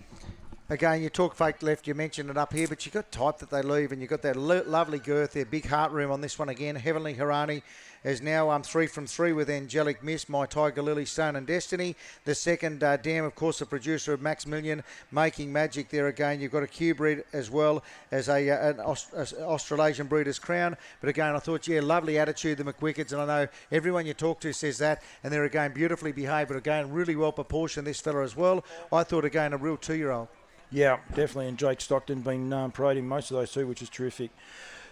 Again, you talk fake left, you mentioned it up here, but you've got type that they leave, and you've got that lovely girth there, big heart room on this one again. Heavenly Harani is now 3 from 3 with Angelic Miss, My Tiger Lily, Stone and Destiny. The second dam, of course, the producer of Maximilian, Making Magic there again. You've got a Q-breed as well as an Australasian Breeder's Crown. But again, I thought, yeah, lovely attitude, the McWickeds, and I know everyone you talk to says that, and they're again beautifully behaved, but again, really well proportioned, this fella as well. I thought, again, a real 2-year-old. Yeah, definitely. And Jake Stockton been parading most of those too, which is terrific.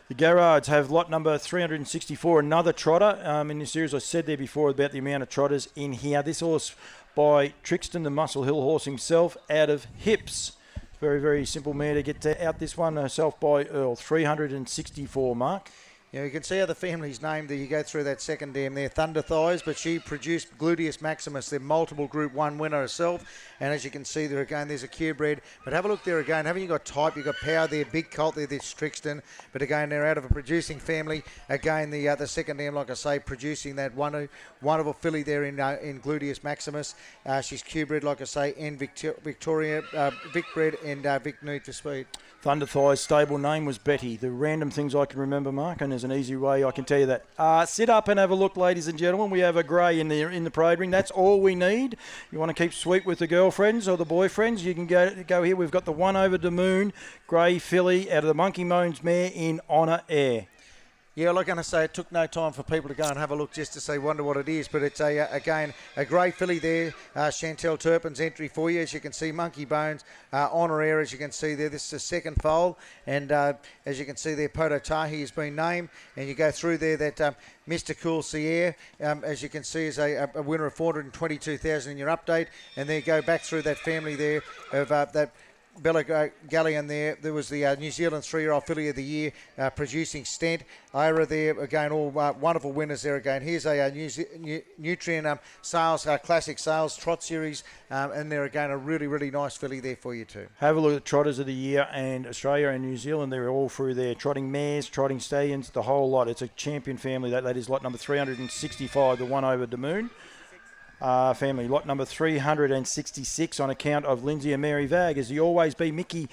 The Garrards have lot number 364, another trotter in this series. I said there before about the amount of trotters in here. This horse by Trixton, the Muscle Hill horse himself, out of Hips. Very simple mare to get out this one herself by Earl. 364, Mark. Yeah, you can see how the family's named there. You go through that second dam there, Thunder Thighs, but she produced Gluteus Maximus, the multiple Group 1 winner herself. And as you can see there again, there's a Q-bred. But have a look there again. Haven't you got type? You've got power there, big colt there, this Trixton. But again, they're out of a producing family. Again, the second dam, like I say, producing that wonderful filly there in Gluteus Maximus. She's Q-bred, like I say, and Victoria, Vic-bred and Vic Need for Speed. Thunder Thighs' stable name was Betty. The random things I can remember, Mark, and there's an easy way I can tell you that. Sit up and have a look, ladies and gentlemen. We have a grey in the parade ring. That's all we need. You want to keep sweet with the girlfriends or the boyfriends, you can go here. We've got the one over the moon, grey filly out of the Monkey Moans mare in Honour Air. Yeah, like I'm going to say, it took no time for people to go and have a look just to say, wonder what it is. But it's, again, a great filly there. Chantel Turpin's entry for you. As you can see, Monkey Bones, Honour Air, as you can see there. This is the second foal. And as you can see there, Poto Tahi has been named. And you go through there that Mr. Cool Sierre, as you can see, is a winner of 422,000 in your update. And then go back through that family there of that Bella Galleon there. There was the New Zealand 3-year-old filly of the year producing Stent. Ira there, again, all wonderful winners there again. Here's a Nutrien Sales, Classic Sales Trot Series, and there again, a really nice filly there for you too. Have a look at Trotters of the Year, and Australia and New Zealand, they're all through there. Trotting mares, trotting stallions, the whole lot. It's a champion family. That is lot number 365, the one over the moon. Family, lot number 366 on account of Lindsay and Mary Vag, as the Always Be Mickey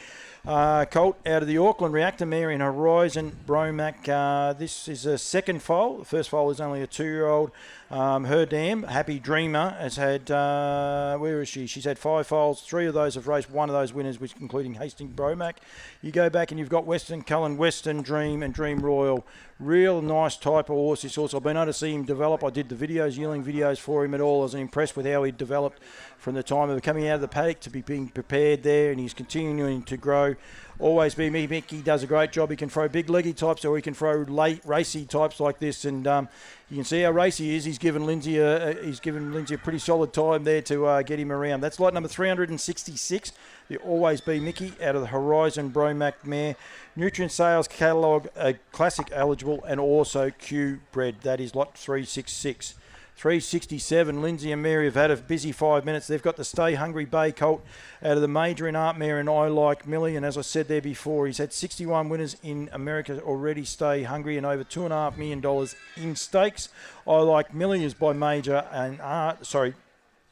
colt out of the Auckland Reactor mare in Horizon Bromac. This is a second foal. The first foal is only a 2-year-old. Her dam, Happy Dreamer, has had, where is she? She's had 5 foals. 3 of those have raced one of those winners, which including Hastings Bromac. You go back and you've got Western Cullen, Western Dream and Dream Royal. Real nice type of horse, this horse. I've been able to see him develop. I did the videos, Yearling videos for him at all. I was impressed with how he developed from the time of coming out of the paddock to be being prepared there, and he's continuing to grow. Always Be Me Mickey does a great job. He can throw big leggy types or he can throw late racy types like this, and you can see how racy he is. He's given Lindsay a pretty solid time there to get him around. That's lot number 366. The Always Be Mickey out of the Horizon Bromac mare. Nutrient Sales Catalogue, Classic eligible, and also Q-bred. That is lot 366. 367, Lindsay and Mary have had a busy 5 minutes. They've got the Stay Hungry Bay colt out of the Major in Art Mare and I Like Millie. And as I said there before, he's had 61 winners in America already. Stay Hungry, and over $2.5 million in stakes. I Like Millie is by Major and Art.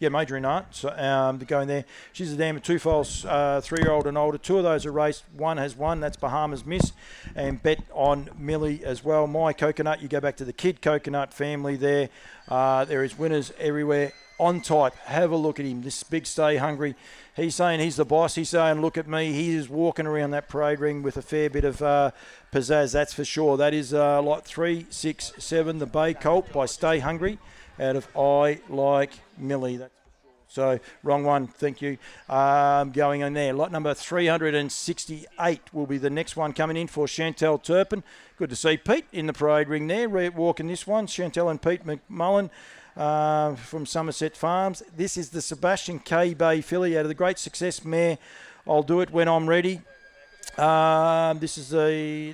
Major in Art. So they're going there. She's a dam of 2 foals, 3-year-old and older. 2 of those are raced. 1 has won. That's Bahamas Miss. And Bet on Millie as well. My Coconut. You go back to the Kid Coconut family there. There is winners everywhere. On type. Have a look at him. This big Stay Hungry. He's saying he's the boss. He's saying, look at me. He is walking around that parade ring with a fair bit of pizzazz. That's for sure. That is lot 367, the Bay Colt by Stay Hungry, out of I Like Millie. That's for So, wrong one, thank you. Going on there. Lot number 368 will be the next one coming in for Chantel Turpin. Good to see Pete in the parade ring there, walking this one. Chantel and Pete McMullen from Somerset Farms. This is the Sebastian K. Bay filly out of the Great Success mare. I'll do it when I'm ready. This is her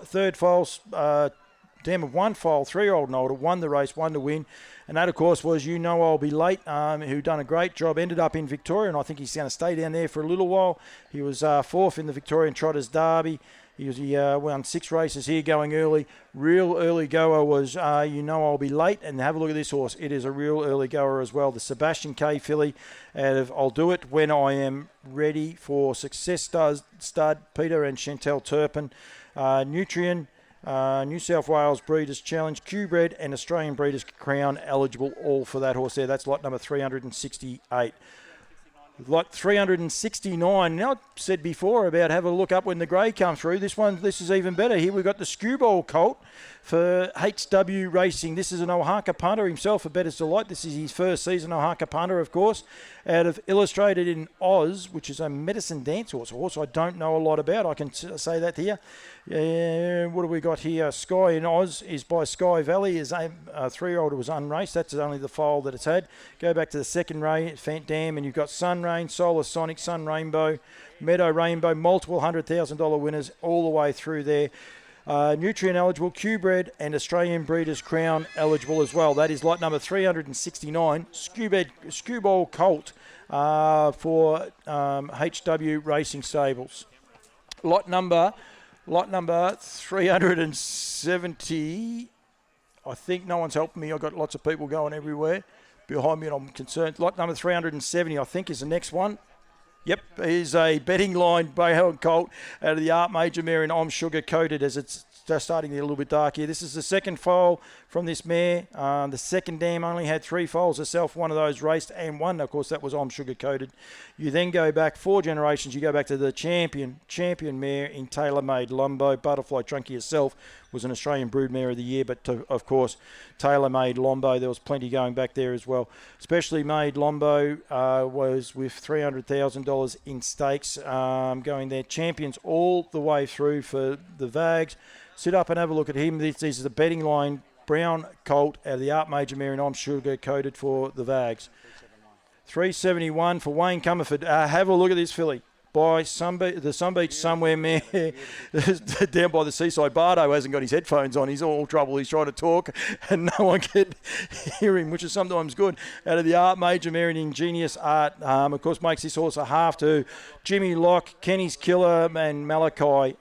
third foal, dam of one foal, 3-year-old and older, won the race, won to win. And that, of course, was You Know I'll Be Late, who done a great job, ended up in Victoria, and I think he's going to stay down there for a little while. He was fourth in the Victorian Trotters Derby. He won 6 races here going early. Real early goer was You Know I'll Be Late. And have a look at this horse. It is a real early goer as well. The Sebastian K. filly out of I'll Do It When I Am Ready for Success Stud, Peter and Chantel Turpin. Nutrien, New South Wales Breeders' Challenge, Q-Bred and Australian Breeders' Crown eligible all for that horse there. That's lot number 368. Lot 369. Now, I said before about have a look up when the grey come through. This is even better. Here we've got the Skewball colt for HW Racing. This is an Oaxaca punter himself, a Better's Delight. This is his first season Oaxaca punter, of course, out of Illustrated in Oz, which is a medicine dance horse, a horse I don't know a lot about. I can say that here. What have we got here? Sky in Oz is by Sky Valley. Is a 3-year-old was unraced. That's only the foal that it's had. Go back to the second dam, and you've got Sun Rain, Solar Sonic, Sun Rainbow, Meadow Rainbow, multiple $100,000 winners all the way through there. Nutrien eligible, Q-Bred and Australian Breeders' Crown eligible as well. That is lot number 369, Skewball colt for HW Racing Stables. Lot number 370. I think no one's helping me. I've got lots of people going everywhere behind me and I'm concerned. Lot number 370, I think, is the next one. Yep, is a betting line Bayheld colt out of the Art Major mare in I'm Sugar Coated, as it's just starting to get a little bit dark here. This is the second foal from this mare. The second dam only had 3 foals herself. One of those raced and won. Of course, that was I'm Sugar Coated. You then go back 4 generations. You go back to the champion mare in Tailor Made Lumbo. Butterfly Trunky herself was an Australian Broodmare of the Year, but of course, Tailor Made Lombo, there was plenty going back there as well. Specially Made Lombo was with $300,000 in stakes going there. Champions all the way through for the Vags. Sit up and have a look at him. This is the betting line brown colt out of the Art Major mare and I'm Sugar Coated for the Vags. 371 for Wayne Comerford. Have a look at this filly. By the Sunbeach Somewhere mare down by the seaside. Bardo hasn't got his headphones on. He's all trouble. He's trying to talk and no one can hear him, which is sometimes good. Out of the Art Major mare in Ingenious Art, of course, makes this horse a half to Jimmy Locke, Kenny's Killer and Malachi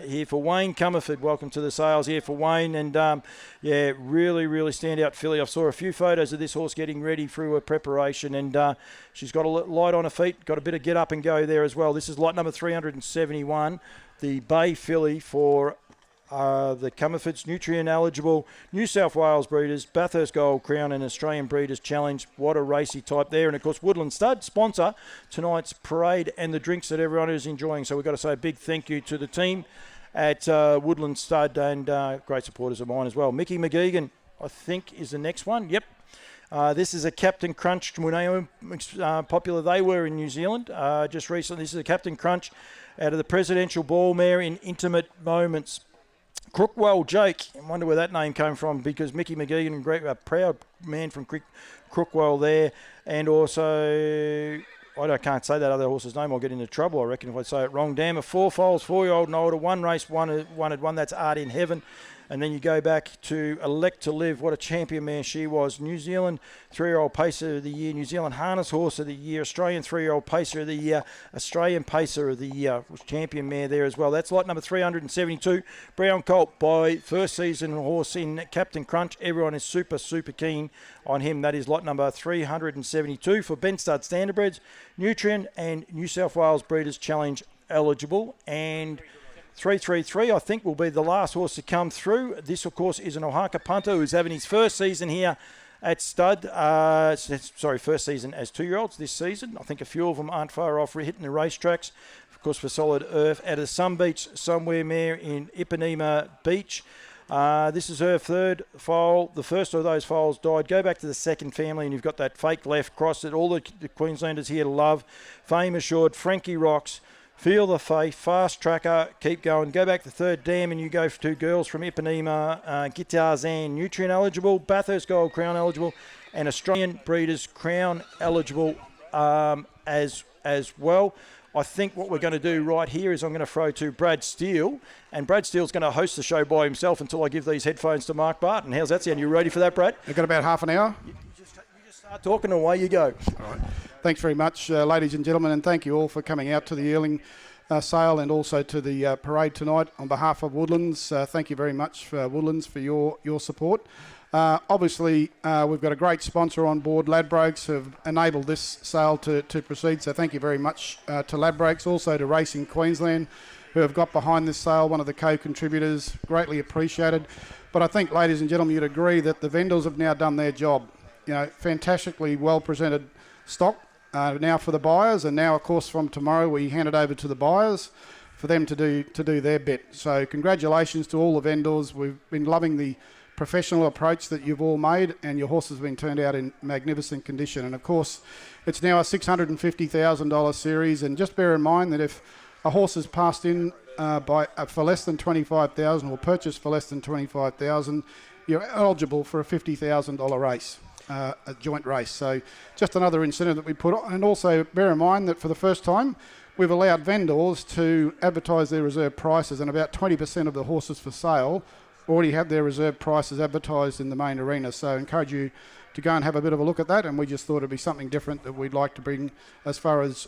here for Wayne Comerford. Welcome to the sales here for Wayne. And really, really standout filly. I saw a few photos of this horse getting ready through her preparation and she's got a light on her feet, got a bit of get up and go there as well. This is lot number 371, the Bay filly for the Comerfords, Nutrien eligible, New South Wales Breeders, Bathurst Gold Crown and Australian Breeders' Challenge. What a racy type there. And of course, Woodland Stud, sponsor tonight's parade and the drinks that everyone is enjoying. So we've got to say a big thank you to the team at Woodland Stud and great supporters of mine as well. Mickey McGeegan, I think, is the next one. Yep. This is a Captain Crunch. We know how popular they were in New Zealand just recently. This is a Captain Crunch out of the Presidential Ball mare in Intimate Moments. Crookwell Jake. I wonder where that name came from because Mickey McGeegan, a proud man from Crookwell there. And also, I can't say that other horse's name. I'll get into trouble, I reckon, if I say it wrong. Dam of 4 foals, 4-year-old and older. 1 race, one had won. That's Art in Heaven. And then you go back to Elect to Live. What a champion mare she was. New Zealand 3-year-old Pacer of the Year. New Zealand Harness Horse of the Year. Australian 3-year-old Pacer of the Year. Australian Pacer of the Year. Champion mare there as well. That's lot number 372. Brown Colt by first season horse in Captain Crunch. Everyone is super, super keen on him. That is lot number 372 for Ben Stud Standardbreds, Nutrien and New South Wales Breeders' Challenge eligible. And 333, I think, will be the last horse to come through. This, of course, is an Oaxaca punter who's having his first season here at Stud. First season as 2-year-olds this season. I think a few of them aren't far off hitting the racetracks. Of course, for solid earth. Out of Sun Beach Somewhere mare in Ipanema Beach. This is her third foal. The first of those foals died. Go back to the second family and you've got that fake left cross that all the Queenslanders here love. Fame Assured, Frankie Rocks, Feel the Faith, Fast Tracker, keep going. Go back to third dam and you go for two girls from Ipanema, Guitar Zan, Nutrien eligible, Bathurst Gold Crown eligible, and Australian Breeders Crown eligible as well. I think what we're going to do right here is I'm going to throw to Brad Steele, and Brad Steele's going to host the show by himself until I give these headphones to Mark Barton. How's that sound? You ready for that, Brad? We've got about half an hour. You just start talking and away you go. All right. Thanks very much, ladies and gentlemen, and thank you all for coming out to the Yearling sale and also to the parade tonight. On behalf of Woodlands, thank you very much, Woodlands, for your support. Obviously, we've got a great sponsor on board, Ladbrokes, who have enabled this sale to proceed. So thank you very much to Ladbrokes, also to Racing Queensland, who have got behind this sale, one of the co-contributors, greatly appreciated. But I think, ladies and gentlemen, you'd agree that the vendors have now done their job. You know, fantastically well-presented stock now for the buyers, and now, of course, from tomorrow we hand it over to the buyers for them to do their bit. So congratulations to all the vendors. We've been loving the professional approach that you've all made, and your horses have been turned out in magnificent condition. And of course, it's now a $650,000 series, and just bear in mind that if a horse is passed in for less than $25,000 or purchased for less than $25,000, you're eligible for a $50,000 race, a joint race. So just another incentive that we put on. And also bear in mind that for the first time, we've allowed vendors to advertise their reserve prices, and about 20% of the horses for sale already have their reserve prices advertised in the main arena. So I encourage you to go and have a bit of a look at that, and we just thought it'd be something different that we'd like to bring as far as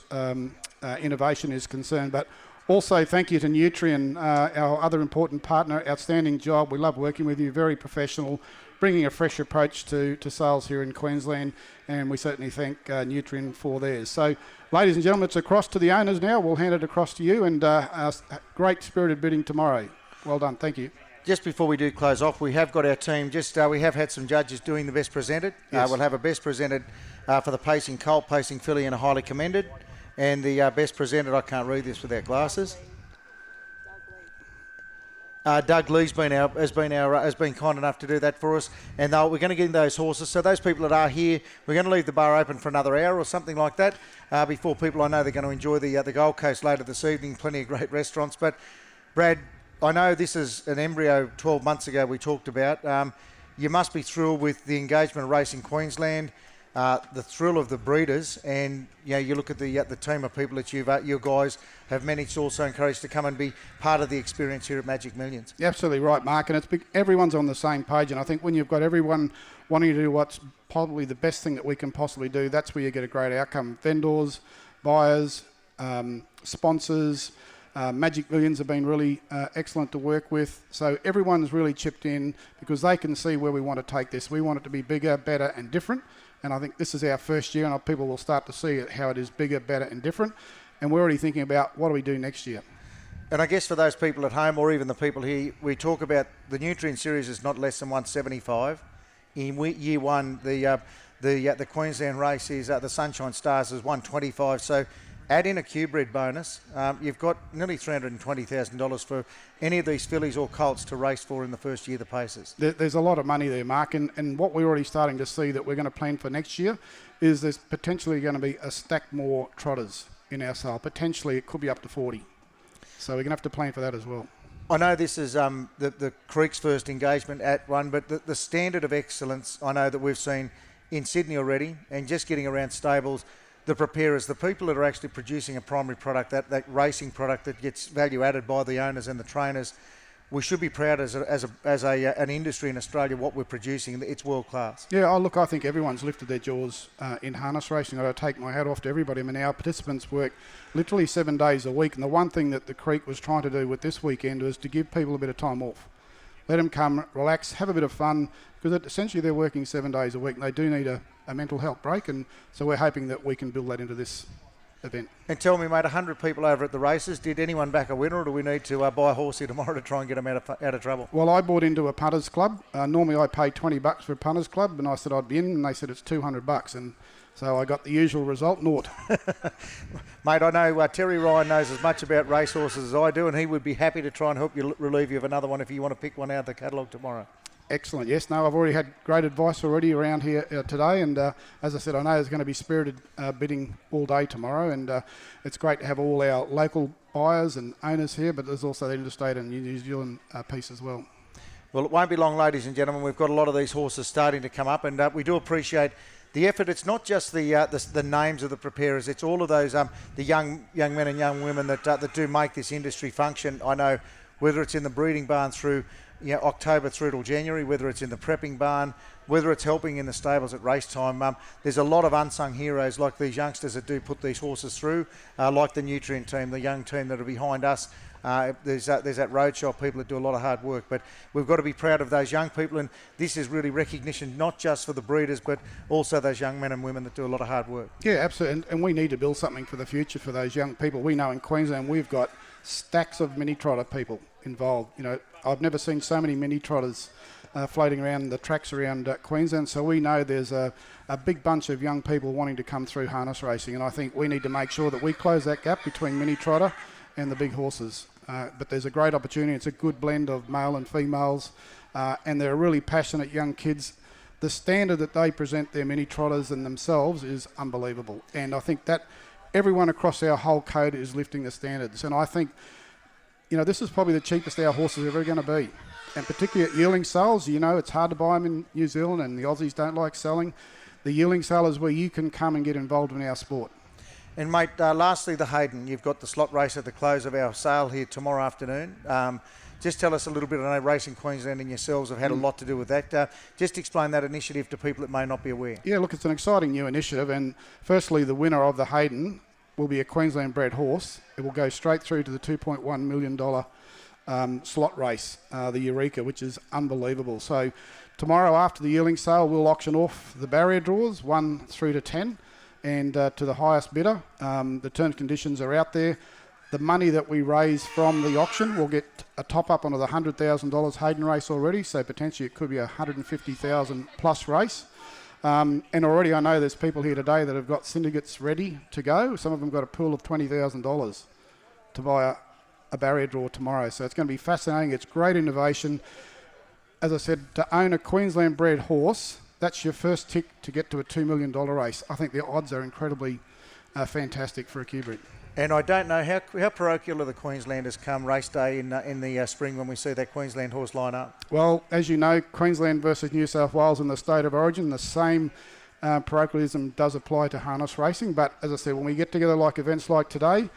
innovation is concerned. But also thank you to Nutrien, our other important partner. Outstanding job. We love working with you, very professional, bringing a fresh approach to sales here in Queensland, and we certainly thank Nutrien for theirs. So ladies and gentlemen, it's across to the owners now. We'll hand it across to you, and great spirited bidding tomorrow. Well done. Thank you. Just before we do close off, we have got our team. We have had some judges doing the best presented. Yes. We'll have a best presented for the pacing colt, pacing filly, and a highly commended. And the best presented, I can't read this without glasses. Doug Lee's has been kind enough to do that for us, and we're going to get in those horses. So those people that are here, we're going to leave the bar open for another hour or something like that before people. I know they're going to enjoy the Gold Coast later this evening. Plenty of great restaurants, but Brad, I know this is an embryo 12 months ago we talked about. You must be thrilled with the engagement of Racing Queensland, the thrill of the breeders, and you look at the team of people that you guys have managed to also encourage to come and be part of the experience here at Magic Millions. You're absolutely right, Mark, and everyone's on the same page, and I think when you've got everyone wanting to do what's probably the best thing that we can possibly do, that's where you get a great outcome. Vendors, buyers, sponsors, Magic Millions have been really excellent to work with. So everyone's really chipped in because they can see where we want to take this. We want it to be bigger, better and different. And I think this is our first year, and people will start to see how it is bigger, better and different. And we're already thinking about what do we do next year. And I guess for those people at home or even the people here, we talk about the Nutrien series is not less than 175. In year one, the Queensland race is the Sunshine Stars is 125. So add in a Q-bred bonus, you've got nearly $320,000 for any of these fillies or colts to race for in the first year of the paces. There's a lot of money there, Mark, and what we're already starting to see that we're going to plan for next year is there's potentially going to be a stack more trotters in our sale. Potentially it could be up to 40. So we're going to have to plan for that as well. I know this is the Creek's first engagement at one, but the standard of excellence I know that we've seen in Sydney already, and just getting around stables, the preparers, the people that are actually producing a primary product, that racing product that gets value added by the owners and the trainers, we should be proud as an industry in Australia what we're producing. It's world class. Yeah, I think everyone's lifted their jaws in harness racing. I take my hat off to everybody. I mean, our participants work literally 7 days a week, and the one thing that the Creek was trying to do with this weekend was to give people a bit of time off. Let them come, relax, have a bit of fun, because essentially they're working 7 days a week and they do need a mental health break, and so we're hoping that we can build that into this event. And tell me, mate, 100 people over at the races, did anyone back a winner, or do we need to buy a horse here tomorrow to try and get them out of trouble? Well, I bought into a punters club. Normally I pay $20 for a punters club, and I said I'd be in, and they said it's $200, and So I got the usual result, 0. Mate, I know Terry Ryan knows as much about racehorses as I do, and he would be happy to try and help you relieve you of another one if you want to pick one out of the catalogue tomorrow. Excellent. Yes, no, I've already had great advice already around here today, and as I said, I know there's going to be spirited bidding all day tomorrow, and it's great to have all our local buyers and owners here, but there's also the interstate and New Zealand piece as well. Well, it won't be long, ladies and gentlemen. We've got a lot of these horses starting to come up, and we do appreciate the effort. It's not just the names of the preparers; it's all of those the young men and young women that do make this industry function. I know whether it's in the breeding barn through October through till January, whether it's in the prepping barn, whether it's helping in the stables at race time. There's a lot of unsung heroes like these youngsters that do put these horses through, like the Nutrien team, the young team that are behind us. There's that roadshow people that do a lot of hard work, but we've got to be proud of those young people, and this is really recognition not just for the breeders but also those young men and women that do a lot of hard work. Yeah, absolutely, and we need to build something for the future for those young people. We know in Queensland we've got stacks of mini trotter people involved. I've never seen so many mini trotters floating around the tracks around Queensland, so we know there's a big bunch of young people wanting to come through harness racing, and I think we need to make sure that we close that gap between mini trotter and the big horses. But there's a great opportunity. It's a good blend of male and females, and they're really passionate young kids. The standard that they present their mini trotters and themselves is unbelievable, and I think that everyone across our whole code is lifting the standards, and I think this is probably the cheapest our horses are ever going to be, and particularly at yearling sales. It's hard to buy them in New Zealand, and the Aussies don't like selling. The yearling sale is where you can come and get involved in our sport. And mate, lastly, the Hayden. You've got the slot race at the close of our sale here tomorrow afternoon. Just tell us a little bit. I know Racing Queensland and yourselves have had a lot to do with that. Just explain that initiative to people that may not be aware. Yeah, look, it's an exciting new initiative, and firstly, the winner of the Hayden will be a Queensland bred horse. It will go straight through to the $2.1 million slot race, the Eureka, which is unbelievable. So tomorrow after the yearling sale, we'll auction off the barrier draws 1 through to 10, and to the highest bidder. The terms and conditions are out there. The money that we raise from the auction will get a top up onto the $100,000 Hayden race already, so potentially it could be a $150,000 plus race. And already I know there's people here today that have got syndicates ready to go. Some of them got a pool of $20,000 to buy a barrier draw tomorrow. So it's going to be fascinating. It's great innovation. As I said, to own a Queensland bred horse, that's your first tick to get to a $2 million race. I think the odds are incredibly fantastic for a Q-Bred. And I don't know how parochial are the Queenslanders come race day in the spring when we see that Queensland horse line up. Well, as you know, Queensland versus New South Wales in the state of origin, the same parochialism does apply to harness racing. But as I said, when we get together like events like today,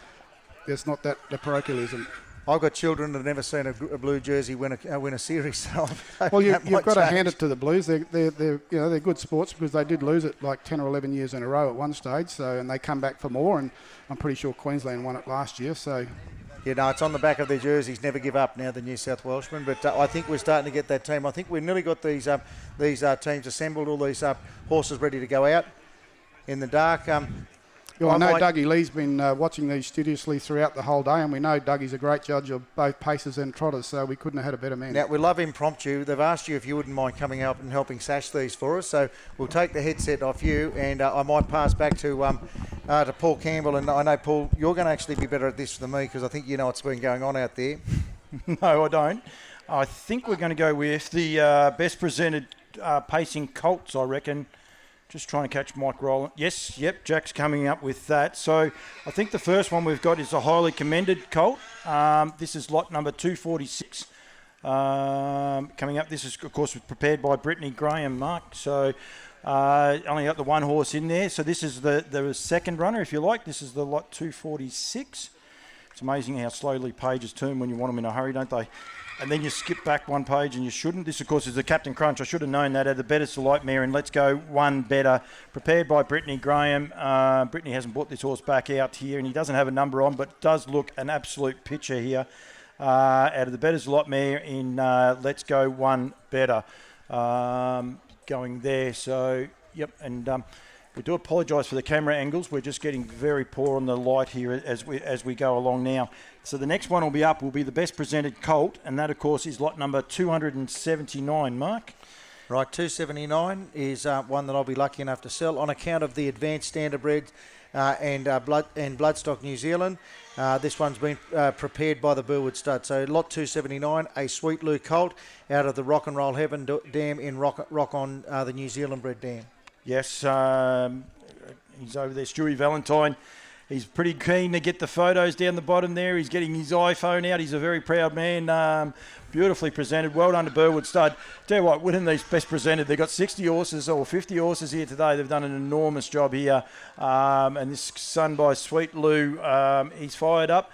there's not the parochialism. I've got children that have never seen a blue jersey win a series. So well, you've got to hand it to the Blues. They're good sports because they did lose it like 10 or 11 years in a row at one stage. So and they come back for more, and I'm pretty sure Queensland won it last year. So it's on the back of their jerseys. Never give up now, the New South Welshmen. But I think we're starting to get that team. I think we've nearly got these teams assembled, all these horses ready to go out in the dark. I know Dougie Lee's been watching these studiously throughout the whole day, and we know Dougie's a great judge of both paces and trotters, so we couldn't have had a better man. Now, we love impromptu. They've asked you if you wouldn't mind coming up and helping sash these for us, so we'll take the headset off you, and I might pass back to Paul Campbell. And I know, Paul, you're going to actually be better at this than me because I think you know what's been going on out there. No, I don't. I think we're going to go with the best presented pacing colts, I reckon. Just trying to catch Mike Rowland. Yes, yep, Jack's coming up with that. So I think the first one we've got is a highly commended colt. This is lot number 246 coming up. This is, of course, prepared by Brittany Graham, Mark. So only got the one horse in there. So this is the second runner, if you like. This is the lot 246. It's amazing how slowly pages turn when you want them in a hurry, don't they? And then you skip back one page and you shouldn't. This, of course, is the Captain Crunch. I should have known that. The Better's the Light Mare and Let's Go One Better. Prepared by Brittany Graham. Brittany hasn't brought this horse back out here and he doesn't have a number on, but does look an absolute picture here out of the Better's the Light Mare in Let's Go One Better. Going there. So, yep. And we do apologise for the camera angles. We're just getting very poor on the light here as we go along now. So the next one will be the best presented colt, and that, of course, is lot number 279, Mark. Right, 279 is one that I'll be lucky enough to sell on account of the advanced standardbred and bloodstock New Zealand. This one's been prepared by the Burwood Stud. So lot 279, a Sweet Lou colt out of the Rock and Roll Heaven dam in Rock on the New Zealand bred dam. Yes, he's over there, Stewie Valentine. He's pretty keen to get the photos down the bottom there. He's getting his iPhone out. He's a very proud man. Beautifully presented. Well done to Burwood Stud. Tell you what, winning these best presented, they've got 60 horses or 50 horses here today. They've done an enormous job here. And this son by Sweet Lou, he's fired up.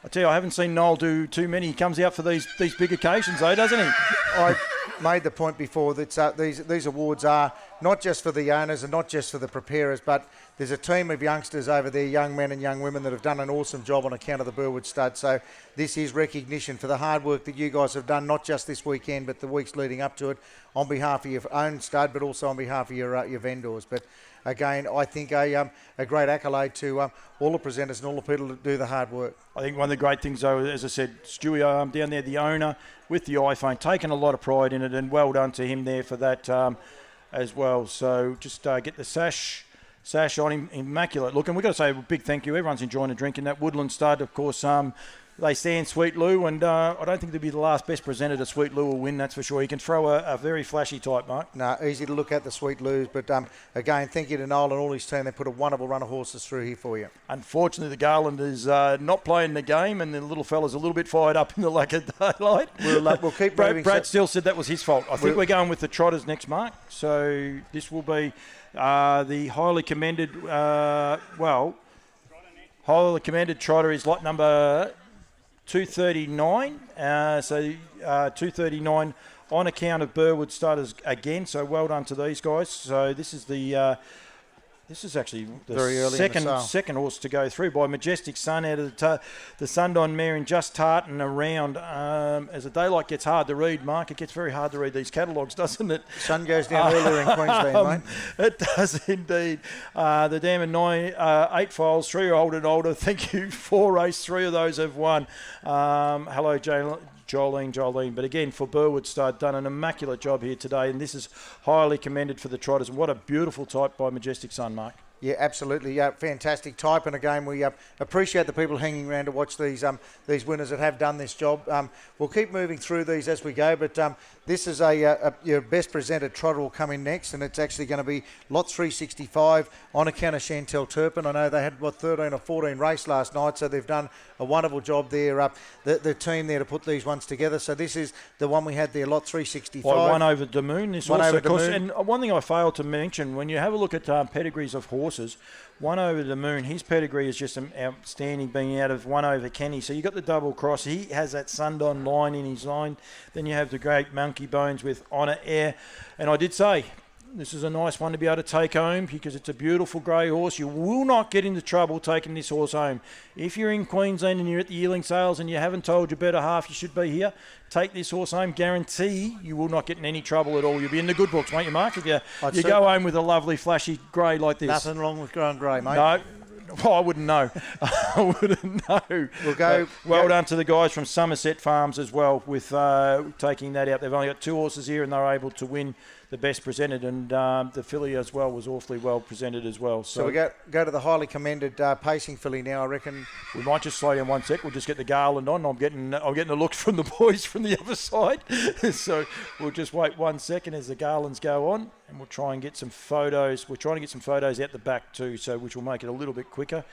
I tell you, I haven't seen Noel do too many. He comes out for these big occasions, though, doesn't he? I made the point before that these awards are not just for the owners and not just for the preparers, but there's a team of youngsters over there, young men and young women, that have done an awesome job on account of the Burwood Stud. So this is recognition for the hard work that you guys have done, not just this weekend, but the weeks leading up to it, on behalf of your own stud, but also on behalf of your vendors. But again, I think a great accolade to all the presenters and all the people that do the hard work. I think one of the great things, though, as I said, Stewie down there, the owner with the iPhone, taking a lot of pride in it, and well done to him there for that as well. So just get the sash on him, immaculate look. And we've got to say a big thank you. Everyone's enjoying a drink in that Woodland Stud. Of course, they stand Sweet Lou, and I don't think they'll be the last best presented to Sweet Lou will win, that's for sure. He can throw a very flashy type, Mark. No, easy to look at, the Sweet Lou's. But again, thank you to Noel and all his team. They put a wonderful run of horses through here for you. Unfortunately, the Garland is not playing the game, and the little fella's a little bit fired up in the lack of daylight. We'll keep moving. Brad still said that was his fault. I think we're going with the Trotters next, Mark. So this will be the highly commended, highly commended Trotter is lot number 239. So 239 on account of Burwood Studders again. So well done to these guys. So this is the this is actually the very early second horse to go through by Majestic Sun out of the Sundon mare in Just Tartan around. As the daylight gets hard to read, Mark, it gets very hard to read these catalogues, doesn't it? Sun goes down earlier in Queensland, mate. It does indeed. The dam in 8 files, 3-year-old and older. Thank you. 4 race, 3 of those have won. Hello, Jolene. But again, for Burwood Stud, done an immaculate job here today, and this is highly commended for the Trotters. And what a beautiful type by Majestic Sun, Mark. Yeah, absolutely. Yeah, fantastic type. And again, we appreciate the people hanging around to watch these winners that have done this job. We'll keep moving through these as we go, but this is your best presented trotter will come in next, and it's actually going to be lot 365 on account of Chantel Turpin. I know they had 13 or 14 race last night, so they've done a wonderful job there. The team there to put these ones together. So this is the one we had there, lot 365. Well, one over the moon. This one also, over the moon. And one thing I failed to mention, when you have a look at pedigrees of horses, one over the moon, his pedigree is just outstanding, being out of one over Kenny. So you got the double cross. He has that Sundon line in his line. Then you have the great Monkey Bones with Honour Air. And I did say, this is a nice one to be able to take home because it's a beautiful grey horse. You will not get into trouble taking this horse home. If you're in Queensland and you're at the Yearling sales and you haven't told your better half you should be here, take this horse home. Guarantee you will not get in any trouble at all. You'll be in the good books, won't you, Mark? If you go home with a lovely flashy grey like this. Nothing wrong with growing grey, mate. No. Well, I wouldn't know. I wouldn't know. We'll go. Well done to the guys from Somerset Farms as well with taking that out. They've only got 2 horses here and they're able to win the best presented, and the filly as well was awfully well presented as well. So we go to the highly commended pacing filly now, I reckon. We might just slow down 1 sec. We'll just get the Garland on. I'm getting the looks from the boys from the other side. So we'll just wait 1 second as the Garlands go on, and we'll try and get some photos. We're trying to get some photos out the back too, so which will make it a little bit quicker.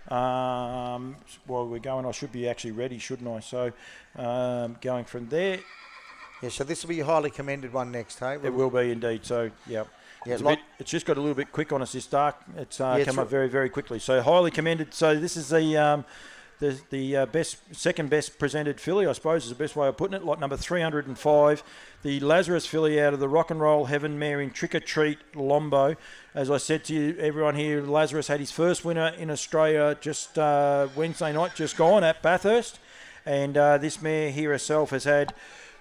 While we're going, I should be actually ready, shouldn't I? So going from there. Yeah, so this will be your highly commended one next, hey? It will be indeed. So, yeah. It's just got a little bit quick on us this dark. It's come up very, very quickly. So, highly commended. So, this is the second best presented filly, I suppose is the best way of putting it. Lot number 305. The Lazarus filly out of the Rock and Roll Heaven mare in Trick or Treat Lombo. As I said to you, everyone here, Lazarus had his first winner in Australia just Wednesday night, just gone at Bathurst. And this mare here herself has had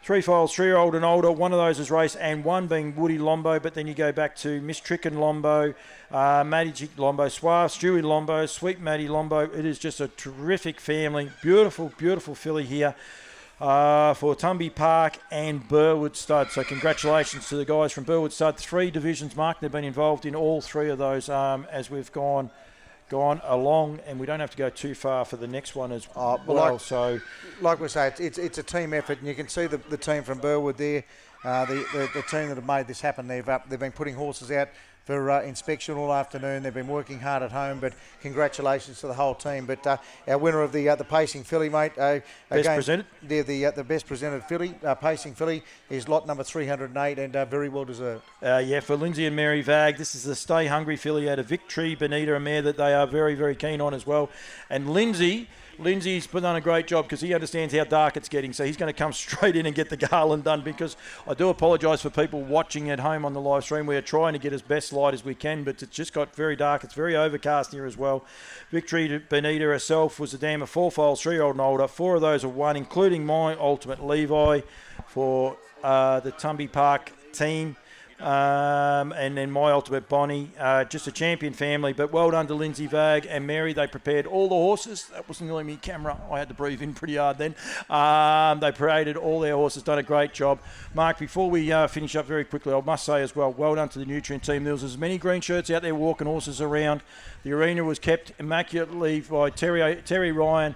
3 files, 3-year-old and older. One of those is race, and one being Woody Lombo. But then you go back to Miss Tricken Lombo, Magic Lombo, Suave, Stewie Lombo, Sweet Maddie Lombo. It is just a terrific family. Beautiful, beautiful filly here. for Tumby Park and Burwood Stud. So congratulations to the guys from Burwood Stud. 3 divisions, Mark. They've been involved in all 3 of those as we've gone along, and we don't have to go too far for the next one as well. So, like we say, it's a team effort, and you can see the team from Burwood there, the team that have made this happen. They've been putting horses out for inspection all afternoon. They've been working hard at home, but congratulations to the whole team. But our winner of the pacing filly, mate, best presented. The best presented filly, pacing filly, is lot number 308, and very well deserved. For Lindsay and Mary Vag, this is the Stay Hungry filly out of Victory, Bonita, a mare that they are very, very keen on as well. And Lindsay's done a great job because he understands how dark it's getting, so he's going to come straight in and get the Garland done, because I do apologise for people watching at home on the live stream. We are trying to get as best light as we can, but it's just got very dark. It's very overcast here as well. Victory Bonita herself was a dam of 4 foals, 3-year-old and older. 4 of those are won, including My Ultimate Levi for the Tumby Park team. And then My Ultimate Bonnie, just a champion family, but well done to Lindsay Vag and Mary. They prepared all the horses. That wasn't really me camera. I had to breathe in pretty hard then. They paraded all their horses, done a great job. Mark, before we finish up very quickly, I must say as well, well done to the Nutrien team. There was as many green shirts out there walking horses around. The arena was kept immaculately by Terry Ryan,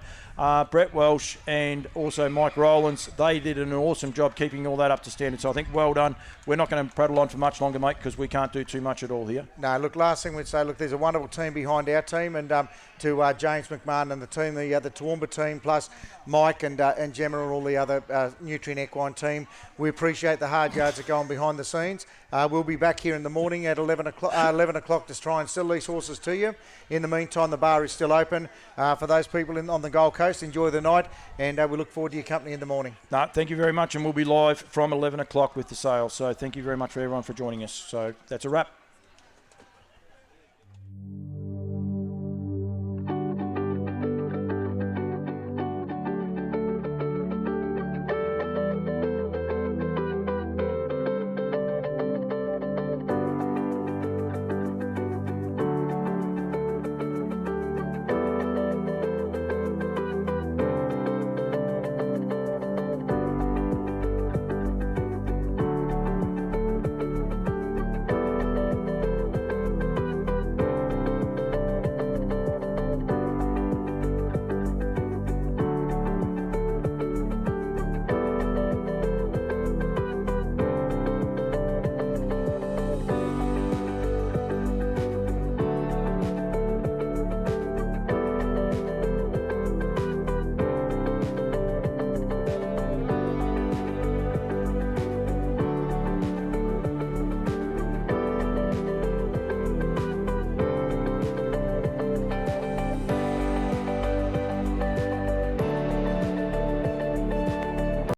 Brett Welsh, and also Mike Rowlands. They did an awesome job keeping all that up to standard. So I think well done. We're not going to prattle on for much longer, mate, because we can't do too much at all here. No, look, last thing we'd say, look, there's a wonderful team behind our team, and to James McMahon and the team, the Toowoomba team, plus Mike and Gemma and all the other Nutrien Equine team. We appreciate the hard yards that go on behind the scenes. We'll be back here in the morning at 11 o'clock to try and sell these horses to you. In the meantime, the bar is still open. For those people on the Gold Coast, enjoy the night, and we look forward to your company in the morning. No, thank you very much, and we'll be live from 11 o'clock with the sale. So thank you very much for everyone for joining us. So that's a wrap.